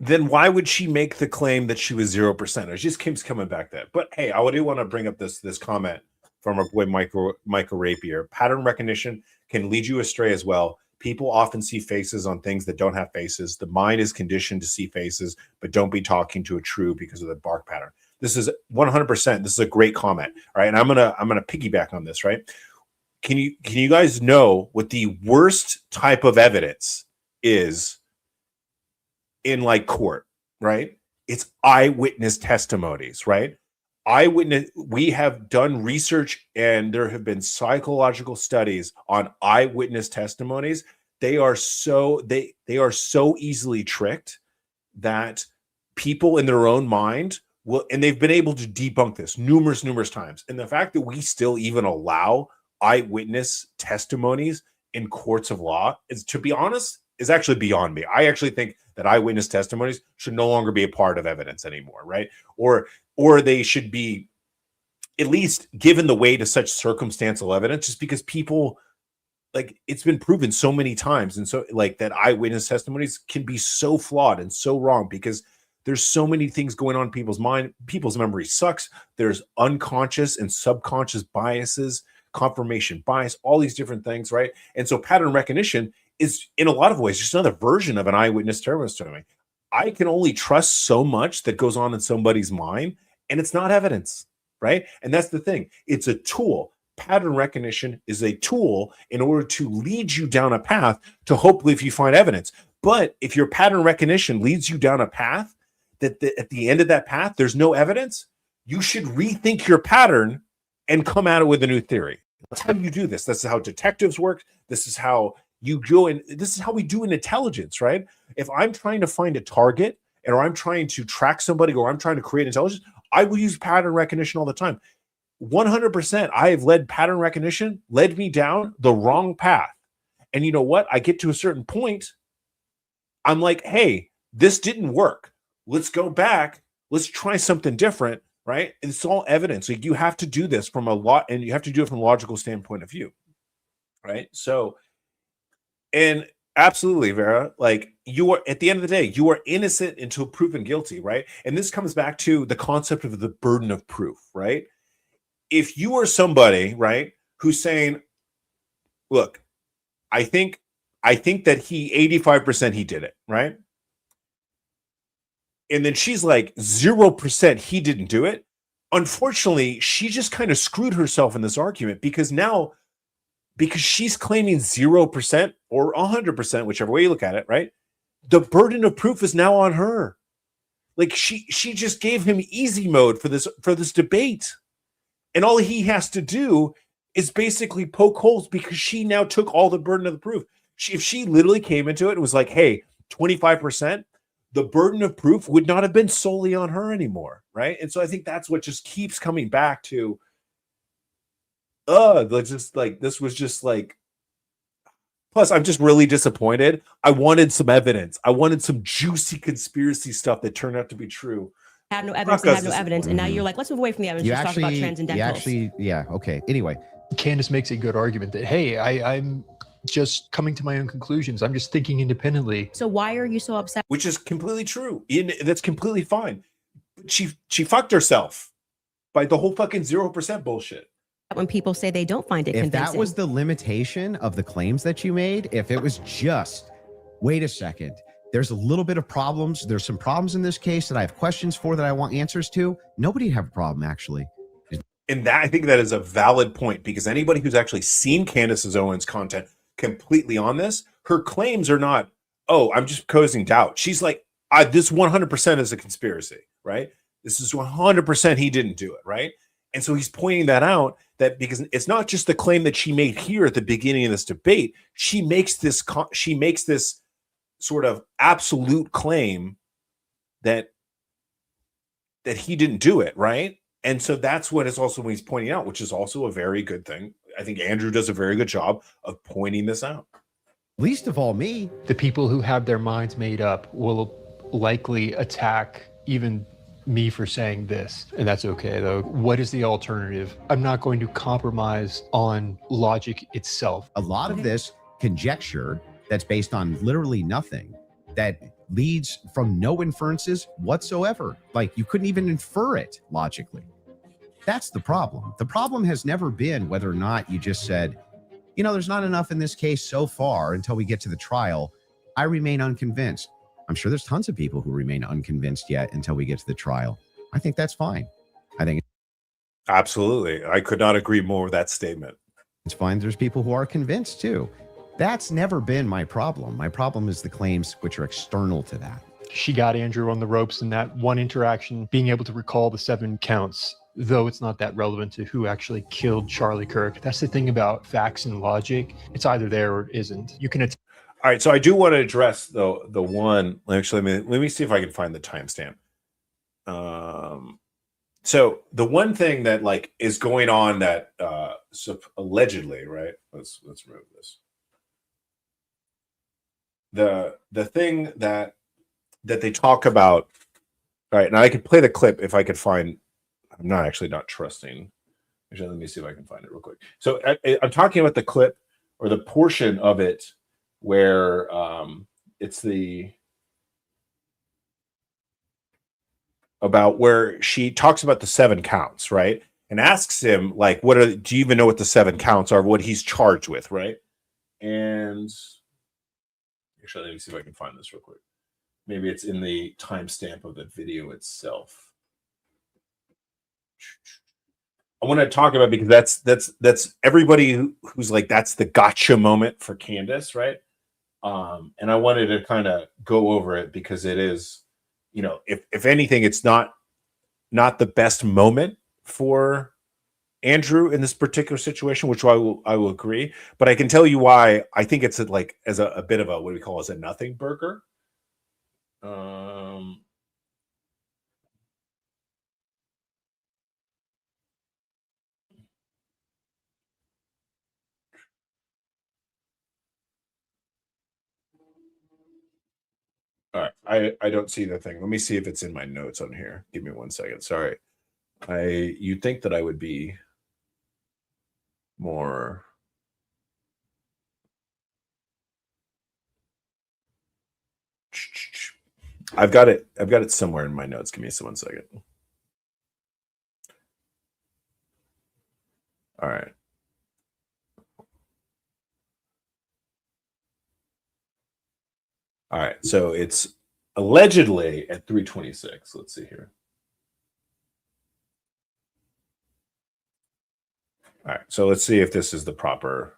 Then why would she make the claim that she was 0%? It just keeps coming back to that. But hey, I do want to bring up this comment from our boy Michael Rapier. Pattern recognition can lead you astray as well. People often see faces on things that don't have faces. The mind is conditioned to see faces, but don't be talking to a true because of the bark pattern. This is 100%. This is a great comment. All right. And I'm gonna piggyback on this, right? Can you guys know what the worst type of evidence is in like court, right? It's eyewitness testimonies, right? We have done research and there have been psychological studies on eyewitness testimonies. They are so easily tricked that people in their own mind will, and they've been able to debunk this numerous times. And the fact that we still even allow eyewitness testimonies in courts of law is, to be honest, is actually beyond me. I actually think that eyewitness testimonies should no longer be a part of evidence anymore, right? Or they should be at least given the weight of such circumstantial evidence, just because people, like, it's been proven so many times, and so like that eyewitness testimonies can be so flawed and so wrong because there's so many things going on in people's mind. People's memory sucks. There's unconscious and subconscious biases, confirmation bias, all these different things, right? And so pattern recognition is in a lot of ways just another version of an eyewitness testimony. I can only trust so much that goes on in somebody's mind, and it's not evidence, right? And that's the thing. It's a tool. Pattern recognition is a tool in order to lead you down a path to hopefully if you find evidence. But if your pattern recognition leads you down a path that at the end of that path, there's no evidence, you should rethink your pattern and come at it with a new theory. That's how you do this. This is how detectives work. This is how you go, and this is how we do in intelligence, right? If I'm trying to find a target, or I'm trying to track somebody, or I'm trying to create intelligence, I will use pattern recognition all the time. 100%, I have led pattern recognition, led me down the wrong path. And you know what? I get to a certain point, I'm like, hey, this didn't work. Let's go back. Let's try something different, right? It's all evidence. Like, you have to do this from a lot, and you have to do it from a logical standpoint of view, right? So, and absolutely, Vera, like, you are, at the end of the day, you are innocent until proven guilty, right? And this comes back to the concept of the burden of proof, right? If you are somebody, right, who's saying, look, I think that 85% he did it, right? And then she's like 0% he didn't do it. Unfortunately, she just kind of screwed herself in this argument because she's claiming 0% or 100%, whichever way you look at it, right? The burden of proof is now on her. Like, she just gave him easy mode for this debate. And all he has to do is basically poke holes because she now took all the burden of the proof. If she literally came into it and was like, hey, 25%, the burden of proof would not have been solely on her anymore, right? And so I think that's what just keeps coming back to, just like, this was just like, plus I'm just really disappointed. I wanted some evidence. I wanted some juicy conspiracy stuff that turned out to be true. Have no evidence and have no evidence. And now you're like, let's move away from the evidence. You Let's talk about actually, transcendentals. yeah, okay. Anyway, Candace makes a good argument that, hey, I'm just coming to my own conclusions. I'm just thinking independently. So why are you so upset? Which is completely true. That's completely fine. But she fucked herself by the whole fucking 0% bullshit. When people say they don't find it if convincing? that was the limitation of the claims that you made, if it was just, wait a second, there's a little bit of problems. There's some problems in this case that I have questions for that I want answers to. Nobody'd have a problem, actually. And that, I think that is a valid point, because anybody who's actually seen Candace Owens' content completely on this, her claims are not, oh, I'm just causing doubt. She's like, this 100% is a conspiracy, right? This is 100% he didn't do it, right? And so he's pointing that out, that because it's not just the claim that she made here at the beginning of this debate. She makes this sort of absolute claim that he didn't do it, right? And so that's what is also what he's pointing out, which is also a very good thing. I think Andrew does a very good job of pointing this out. Least of all me. The people who have their minds made up will likely attack even me for saying this, and that's okay though. What is the alternative? I'm not going to compromise on logic itself. A lot of this conjecture that's based on literally nothing, that leads from no inferences whatsoever. Like, you couldn't even infer it logically. That's the problem. The problem has never been whether or not you just said, you know, there's not enough in this case so far until we get to the trial. I remain unconvinced. I'm sure there's tons of people who remain unconvinced yet until we get to the trial. I think that's fine. I think Absolutely. I could not agree more with that statement. it's fine. There's people who are convinced too. That's never been my problem. My problem is the claims which are external to that. She got Andrew on the ropes in that one interaction, being able to recall the 7 counts, though it's not that relevant to who actually killed Charlie Kirk. That's the thing about facts and logic. It's either there or it isn't. You can All right, so I do want to address the one. Actually, let me see if I can find the timestamp. So the one thing that like is going on that allegedly, right? Let's remove this. The thing that they talk about. All right, and I could play the clip if I could find. I'm not trusting. Actually, let me see if I can find it real quick. So I'm talking about the clip or the portion of it where it's about where she talks about the 7 counts, right? And asks him, like, do you even know what the 7 counts are, what he's charged with, right? And actually, let me see if I can find this real quick. Maybe it's in the timestamp of the video itself. I want to talk about, because that's everybody who's like, that's the gotcha moment for Candace, right? And I wanted to kind of go over it because it is, you know, if anything, it's not the best moment for Andrew in this particular situation, which I will agree. But I can tell you why I think it's like as a bit of a, what do we call as a nothing burger. All right, I don't see the thing. Let me see if it's in my notes on here. Give me 1 second. Sorry. You'd think that I would be more. I've got it somewhere in my notes. Give me 1 second. All right. All right, so it's allegedly at 3:26. Let's see here. All right, so let's see if this is the proper.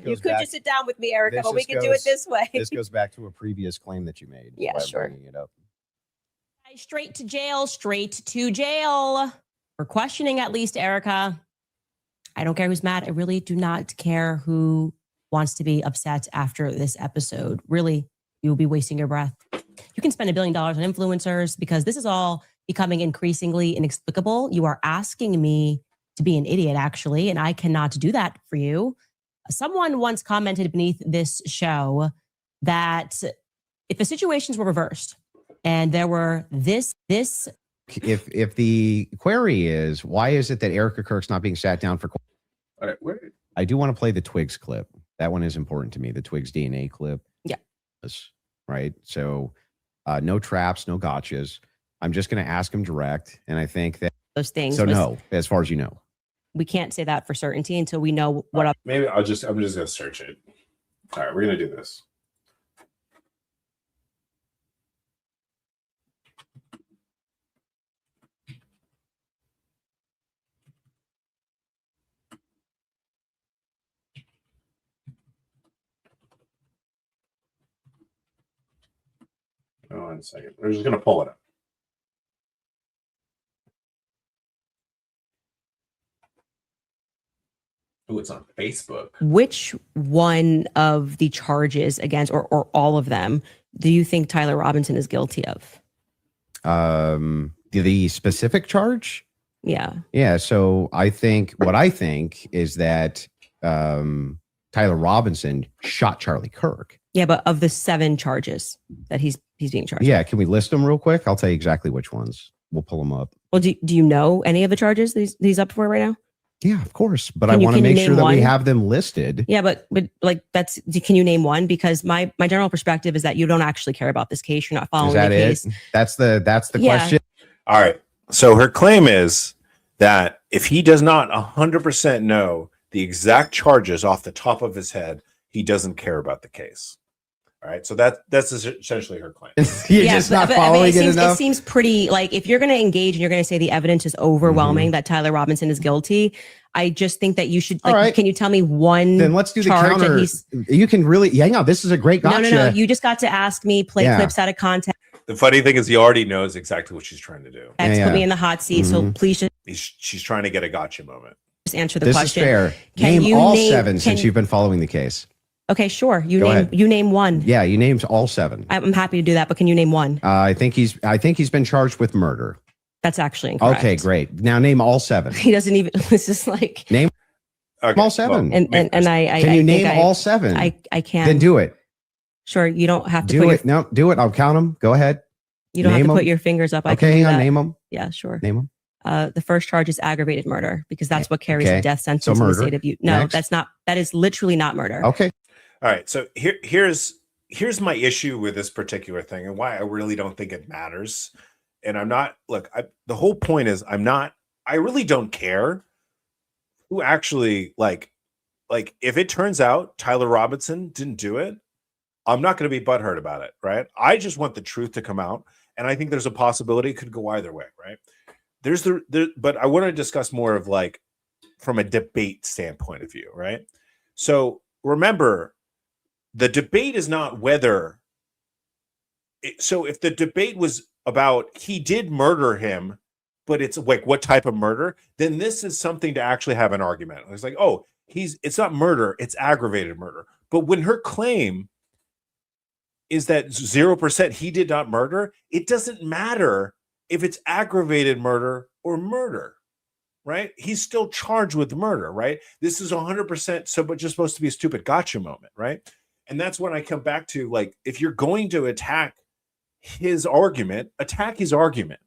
You could just sit down with me, Erica, but we can do it this way. This goes back to a previous claim that you made. Yeah, by sure. bringing it up. Straight to jail, straight to jail. For questioning, at least, Erica. I don't care who's mad. I really do not care who wants to be upset after this episode. Really, you will be wasting your breath. You can spend $1 billion on influencers because this is all becoming increasingly inexplicable. You are asking me to be an idiot, actually, and I cannot do that for you. Someone once commented beneath this show that if the situations were reversed and there were this If the query is, why is it that Erica Kirk's not being sat down for? All right, wait. I do want to play the Twigs clip. That one is important to me. The Twigs DNA clip. Yeah. Right. So no traps, no gotchas. I'm just going to ask him direct. And I think that those things. So no, as far as you know. We can't say that for certainty until we know what. Maybe I'm just going to search it. All right, we're going to do this. Oh, 1 second. We're just going to pull it up. Oh, it's on Facebook. Which one of the charges against, or all of them, do you think Tyler Robinson is guilty of? The specific charge? Yeah. Yeah. So I think is that Tyler Robinson shot Charlie Kirk. Yeah, but of the 7 charges that he's being charged. Yeah. Can we list them real quick? I'll tell you exactly which ones. We'll pull them up. Well, do you know any of the charges that he's up for right now? Yeah, of course. But I want to make sure that we have them listed. Yeah, but like can you name one? Because my general perspective is that you don't actually care about this case. You're not following the case. That's the question. All right. So her claim is that if he does not 100% know the exact charges off the top of his head, he doesn't care about the case. All right. So that's essentially her claim. You're just not following it enough. It seems pretty like if you're going to engage and you're going to say the evidence is overwhelming that Tyler Robinson is guilty, I just think that you should. Like, right. Can you tell me one? Then let's do the counter. You can really. Hang on. This is a great gotcha. No. You just got to ask me, play clips out of context. The funny thing is, he already knows exactly what she's trying to do. Put me in the hot seat. So please just. She's trying to get a gotcha moment. Just answer the this question. This is fair. Name all 7 since you've been following the case. Okay, sure. You name one. Yeah, you named all 7. I'm happy to do that, but can you name one? I think he's been charged with murder. That's actually incorrect. Okay, great. Now name all 7. He doesn't even. This is like name all 7. Well, and I can you name all 7? I can. Then do it. Sure, you don't have to do it. No, do it. I'll count them. Go ahead. You don't have to put your fingers up. Okay, hang on. Name them. Yeah, sure. Name them. The first charge is aggravated murder because that's what carries a death sentence in the state of Utah. No, Next. that's not. That is literally not murder. Okay. All right. So here's my issue with this particular thing and why I really don't think it matters. And I'm not. Look, the whole point is I really don't care who actually like if it turns out Tyler Robinson didn't do it, I'm not going to be butthurt about it. Right. I just want the truth to come out. And I think there's a possibility it could go either way. Right. But I want to discuss more of like from a debate standpoint of view. Right. So remember, the debate is not whether. So if the debate was about he did murder him, but it's like what type of murder, then this is something to actually have an argument. It's like, oh, it's not murder, it's aggravated murder. But when her claim is that 0% he did not murder, it doesn't matter if it's aggravated murder or murder, right? He's still charged with murder, right? This is 100% but just supposed to be a stupid gotcha moment, right? And that's when I come back to, like, if you're going to attack his argument, attack his argument.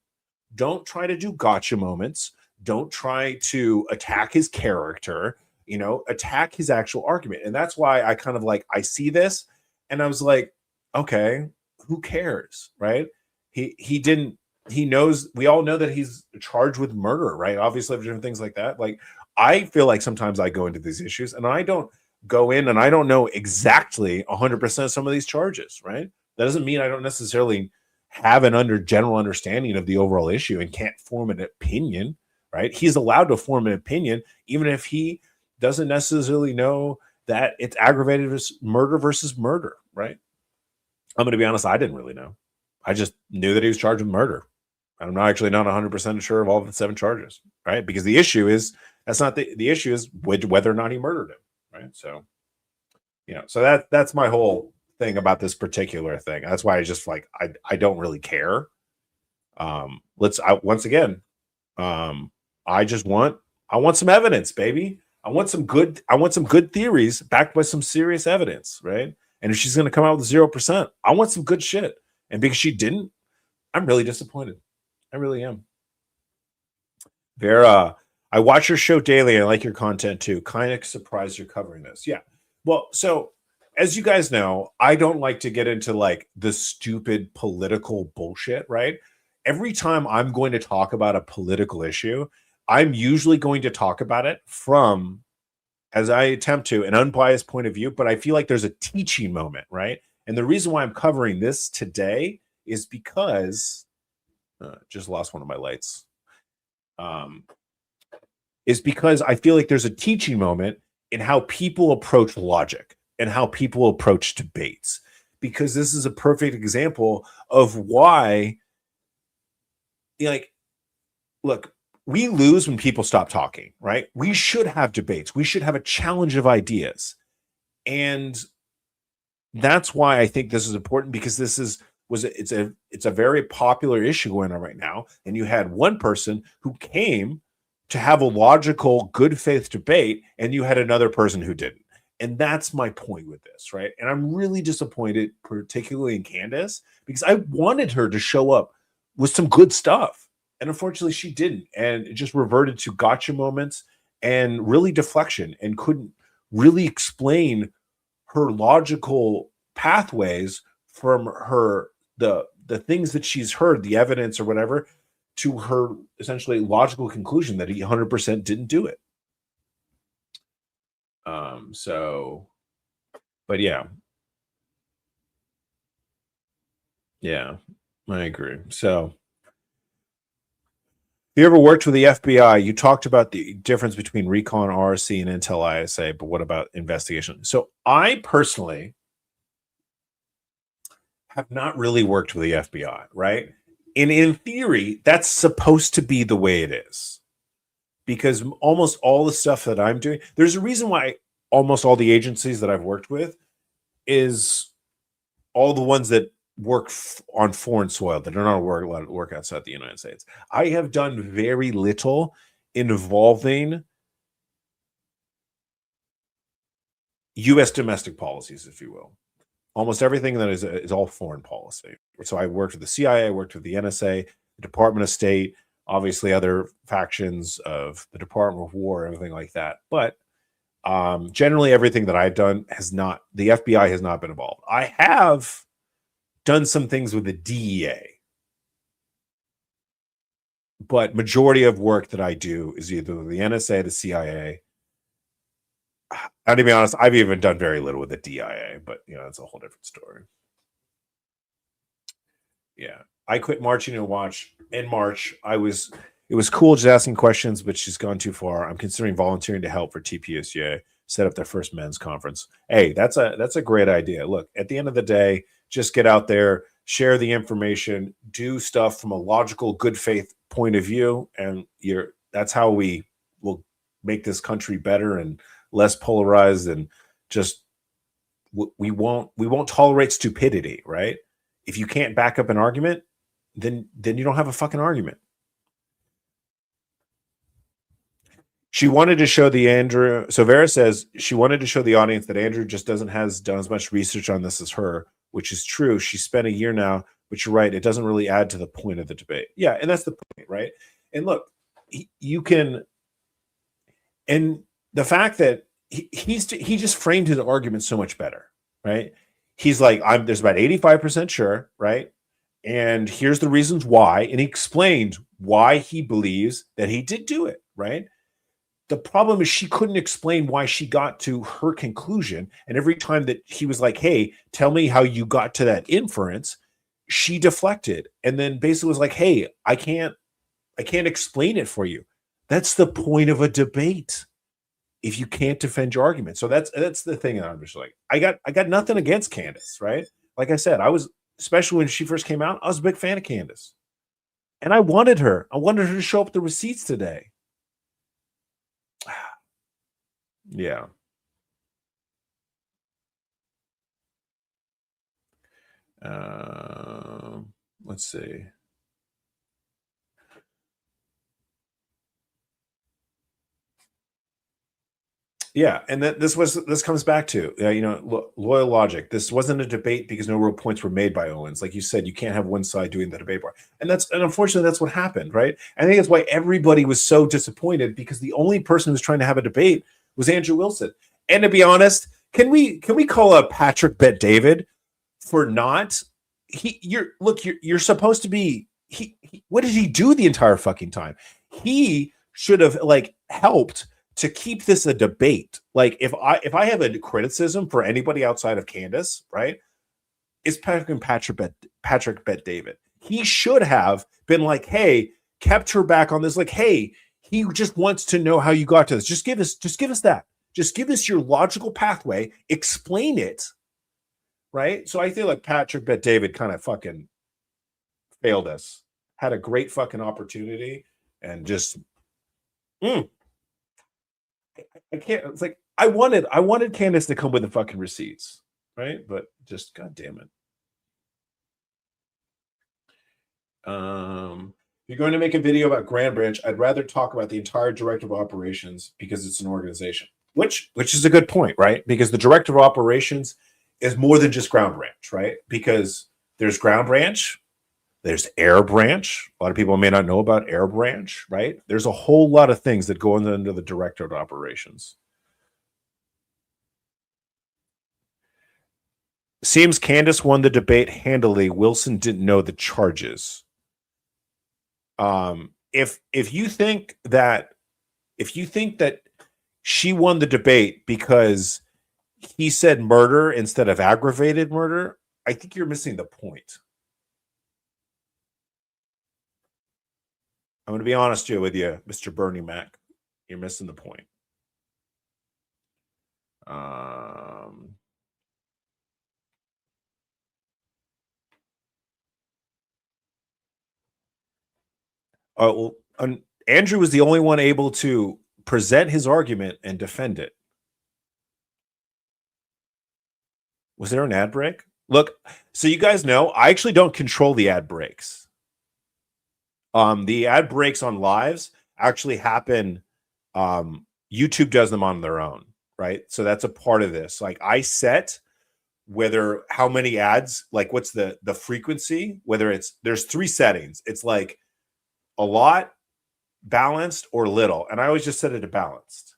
Don't try to do gotcha moments. Don't try to attack his character, attack his actual argument. And that's why I kind of I see this and I was like, okay, who cares, right? He knows, we all know that he's charged with murder, right? Obviously, different things like that. Like, I feel like sometimes I go into these issues and I don't go in and I don't know exactly 100% of some of these charges, right? That doesn't mean I don't necessarily have an general understanding of the overall issue and can't form an opinion, right? He's allowed to form an opinion, even if he doesn't necessarily know that it's aggravated murder versus murder, right? I'm going to be honest, I didn't really know. I just knew that he was charged with murder. I'm not 100% sure of all of the 7 charges, right? Because the issue is that's not the issue is whether or not he murdered him, right? So, so that's my whole thing about this particular thing. That's why I just like I don't really care. Once again, I want some evidence, baby. I want some good theories backed by some serious evidence, right? And if she's going to come out with 0%, I want some good shit. And because she didn't, I'm really disappointed. I really am. Vera, I watch your show daily. I like your content too. Kind of surprised you're covering this. Yeah. Well, so as you guys know, I don't like to get into like the stupid political bullshit, right? Every time I'm going to talk about a political issue, I'm usually going to talk about it from, as I attempt to, an unbiased point of view, but I feel like there's a teaching moment, right? And the reason why I'm covering this today is because just lost one of my lights. Is because I feel like there's a teaching moment in how people approach logic and how people approach debates. Because this is a perfect example of why, like, look, we lose when people stop talking, right? We should have debates. We should have a challenge of ideas. And that's why I think this is important, because it's a very popular issue going on right now. And you had one person who came to have a logical, good faith debate, and you had another person who didn't. And that's my point with this, right? And I'm really disappointed, particularly in Candace, because I wanted her to show up with some good stuff. And unfortunately, she didn't. And it just reverted to gotcha moments and really deflection, and couldn't really explain her logical pathways from the things that she's heard, the evidence or whatever, to her essentially logical conclusion that he 100% didn't do it. But yeah, I agree. So, if you ever worked with the FBI, you talked about the difference between recon, RSC, and Intel ISA, but what about investigation? So I personally have not really worked with the FBI, right? And in theory, that's supposed to be the way it is, because almost all the stuff that I'm doing, there's a reason why almost all the agencies that I've worked with is all the ones that work on foreign soil, that are not allowed to work outside the United States. I have done very little involving U.S. domestic policies, if you will. Almost everything that is all foreign policy. So I worked with the CIA, I worked with the NSA, the Department of State, obviously other factions of the Department of War, everything like that. But generally everything that I've done the FBI has not been involved. I have done some things with the DEA, but majority of work that I do is either the NSA, the CIA. And to be honest, I've even done very little with the DIA, but it's a whole different story. Yeah, I quit marching in March. It was cool just asking questions, but she's gone too far. I'm considering volunteering to help for TPUSA set up their first men's conference. Hey, that's a great idea. Look, at the end of the day, just get out there, share the information, do stuff from a logical, good faith point of view, and that's how we will make this country better and less polarized, and just we won't tolerate stupidity, right? If you can't back up an argument, then you don't have a fucking argument. She wanted to show Andrew. So Vera says she wanted to show the audience that Andrew just doesn't has done as much research on this as her, which is true. She spent a year now, but you're right. It doesn't really add to the point of the debate. Yeah, and that's the point, right? And look, you can, and the fact that he just framed his argument so much better, right? He's like, there's about 85% sure, right? And here's the reasons why. And he explained why he believes that he did do it, right? The problem is she couldn't explain why she got to her conclusion. And every time that he was like, hey, tell me how you got to that inference, she deflected. And then basically was like, hey, I can't explain it for you. That's the point of a debate. If you can't defend your argument. So that's the thing that I'm just like, I got nothing against Candace, right? Like I said, especially when she first came out, I was a big fan of Candace. And I wanted her to show up the receipts today. Yeah. Let's see. Yeah, and this comes back to loyal logic. This wasn't a debate because no real points were made by Owens. Like you said, you can't have one side doing the debate part, and unfortunately that's what happened, right? I think that's why everybody was so disappointed, because the only person who was trying to have a debate was Andrew Wilson. And to be honest, can we call up Patrick Bet David for not? You're supposed to be. What did he do the entire fucking time? He should have helped to keep this a debate. Like if I have a criticism for anybody outside of Candace, right, it's Patrick Bet David. He should have been like, hey, kept her back on this. Like, hey, he just wants to know how you got to this. Just give us that. Just give us your logical pathway. Explain it, right? So I feel like Patrick Bet David kind of fucking failed us. Had a great fucking opportunity and just. I can't. It's like I wanted Candace to come with the fucking receipts, right? But just god damn it. If you're going to make a video about Grand Branch, I'd rather talk about the entire director of operations, because it's an organization. Which is a good point, right? Because the director of operations is more than just Ground Branch, right? Because there's Ground Branch, there's Air Branch. A lot of people may not know about Air Branch, right? There's a whole lot of things that go into the director of operations. Seems Candace won the debate handily. Wilson didn't know the charges. If you think that she won the debate because he said murder instead of aggravated murder, I think you're missing the point. I'm going to be honest with you, Mr. Bernie Mac. You're missing the point. Andrew was the only one able to present his argument and defend it. Was there an ad break? Look, so you guys know, I actually don't control the ad breaks. The ad breaks on lives actually happen. YouTube does them on their own, right? So that's a part of this. Like I set how many ads, like what's the frequency, there's 3 settings. It's like a lot, balanced, or little. And I always just set it to balanced.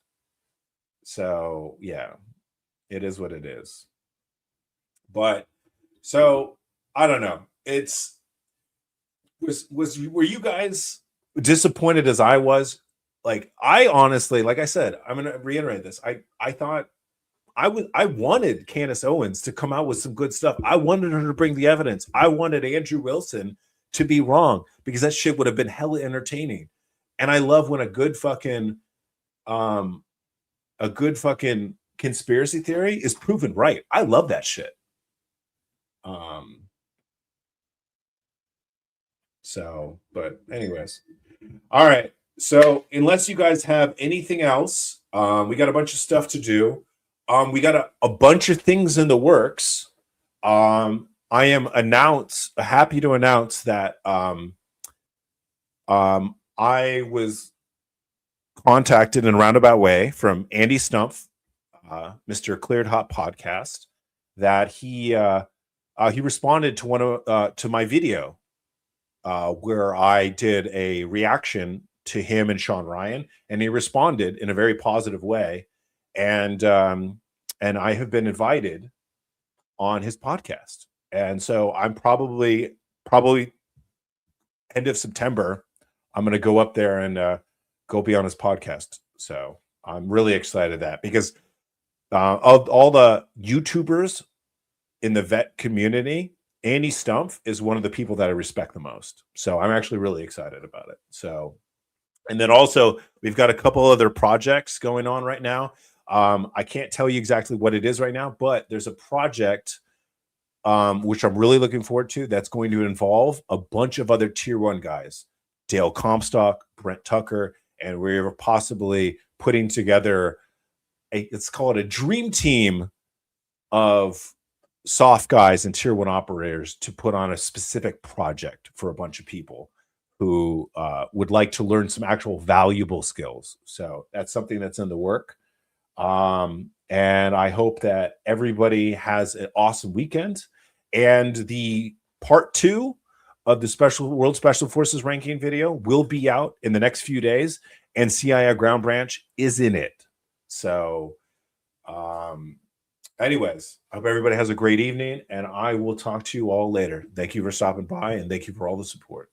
So yeah, it is what it is. But so I don't know. Were you guys disappointed as I was? Like I honestly, like I said, I'm gonna reiterate this. I thought I wanted Candace Owens to come out with some good stuff. I wanted her to bring the evidence. I wanted Andrew Wilson to be wrong, because that shit would have been hella entertaining. And I love when a good fucking conspiracy theory is proven right. I love that shit. So, but anyways, all right. So unless you guys have anything else, we got a bunch of stuff to do. We got a bunch of things in the works. I am happy to announce that I was contacted in a roundabout way from Andy Stumpf, Mr. Cleared Hot Podcast, that he responded to to my video where I did a reaction to him and Sean Ryan, and he responded in a very positive way, and I have been invited on his podcast, and so I'm probably end of September, I'm going to go up there and go be on his podcast. So I'm really excited that, because of all the YouTubers in the vet community, Andy Stumpf is one of the people that I respect the most. So I'm actually really excited about it. So, and then also we've got a couple other projects going on right now. I can't tell you exactly what it is right now, but there's a project which I'm really looking forward to. That's going to involve a bunch of other tier 1 guys, Dale Comstock, Brent Tucker, and we're possibly putting together let's call it a dream team of soft guys and tier 1 operators to put on a specific project for a bunch of people who would like to learn some actual valuable skills. So that's something that's in the work. And I hope that everybody has an awesome weekend. And the part 2 of the World Special Forces ranking video will be out in the next few days, and CIA Ground Branch is in it. So anyways, I hope everybody has a great evening, and I will talk to you all later. Thank you for stopping by, and thank you for all the support.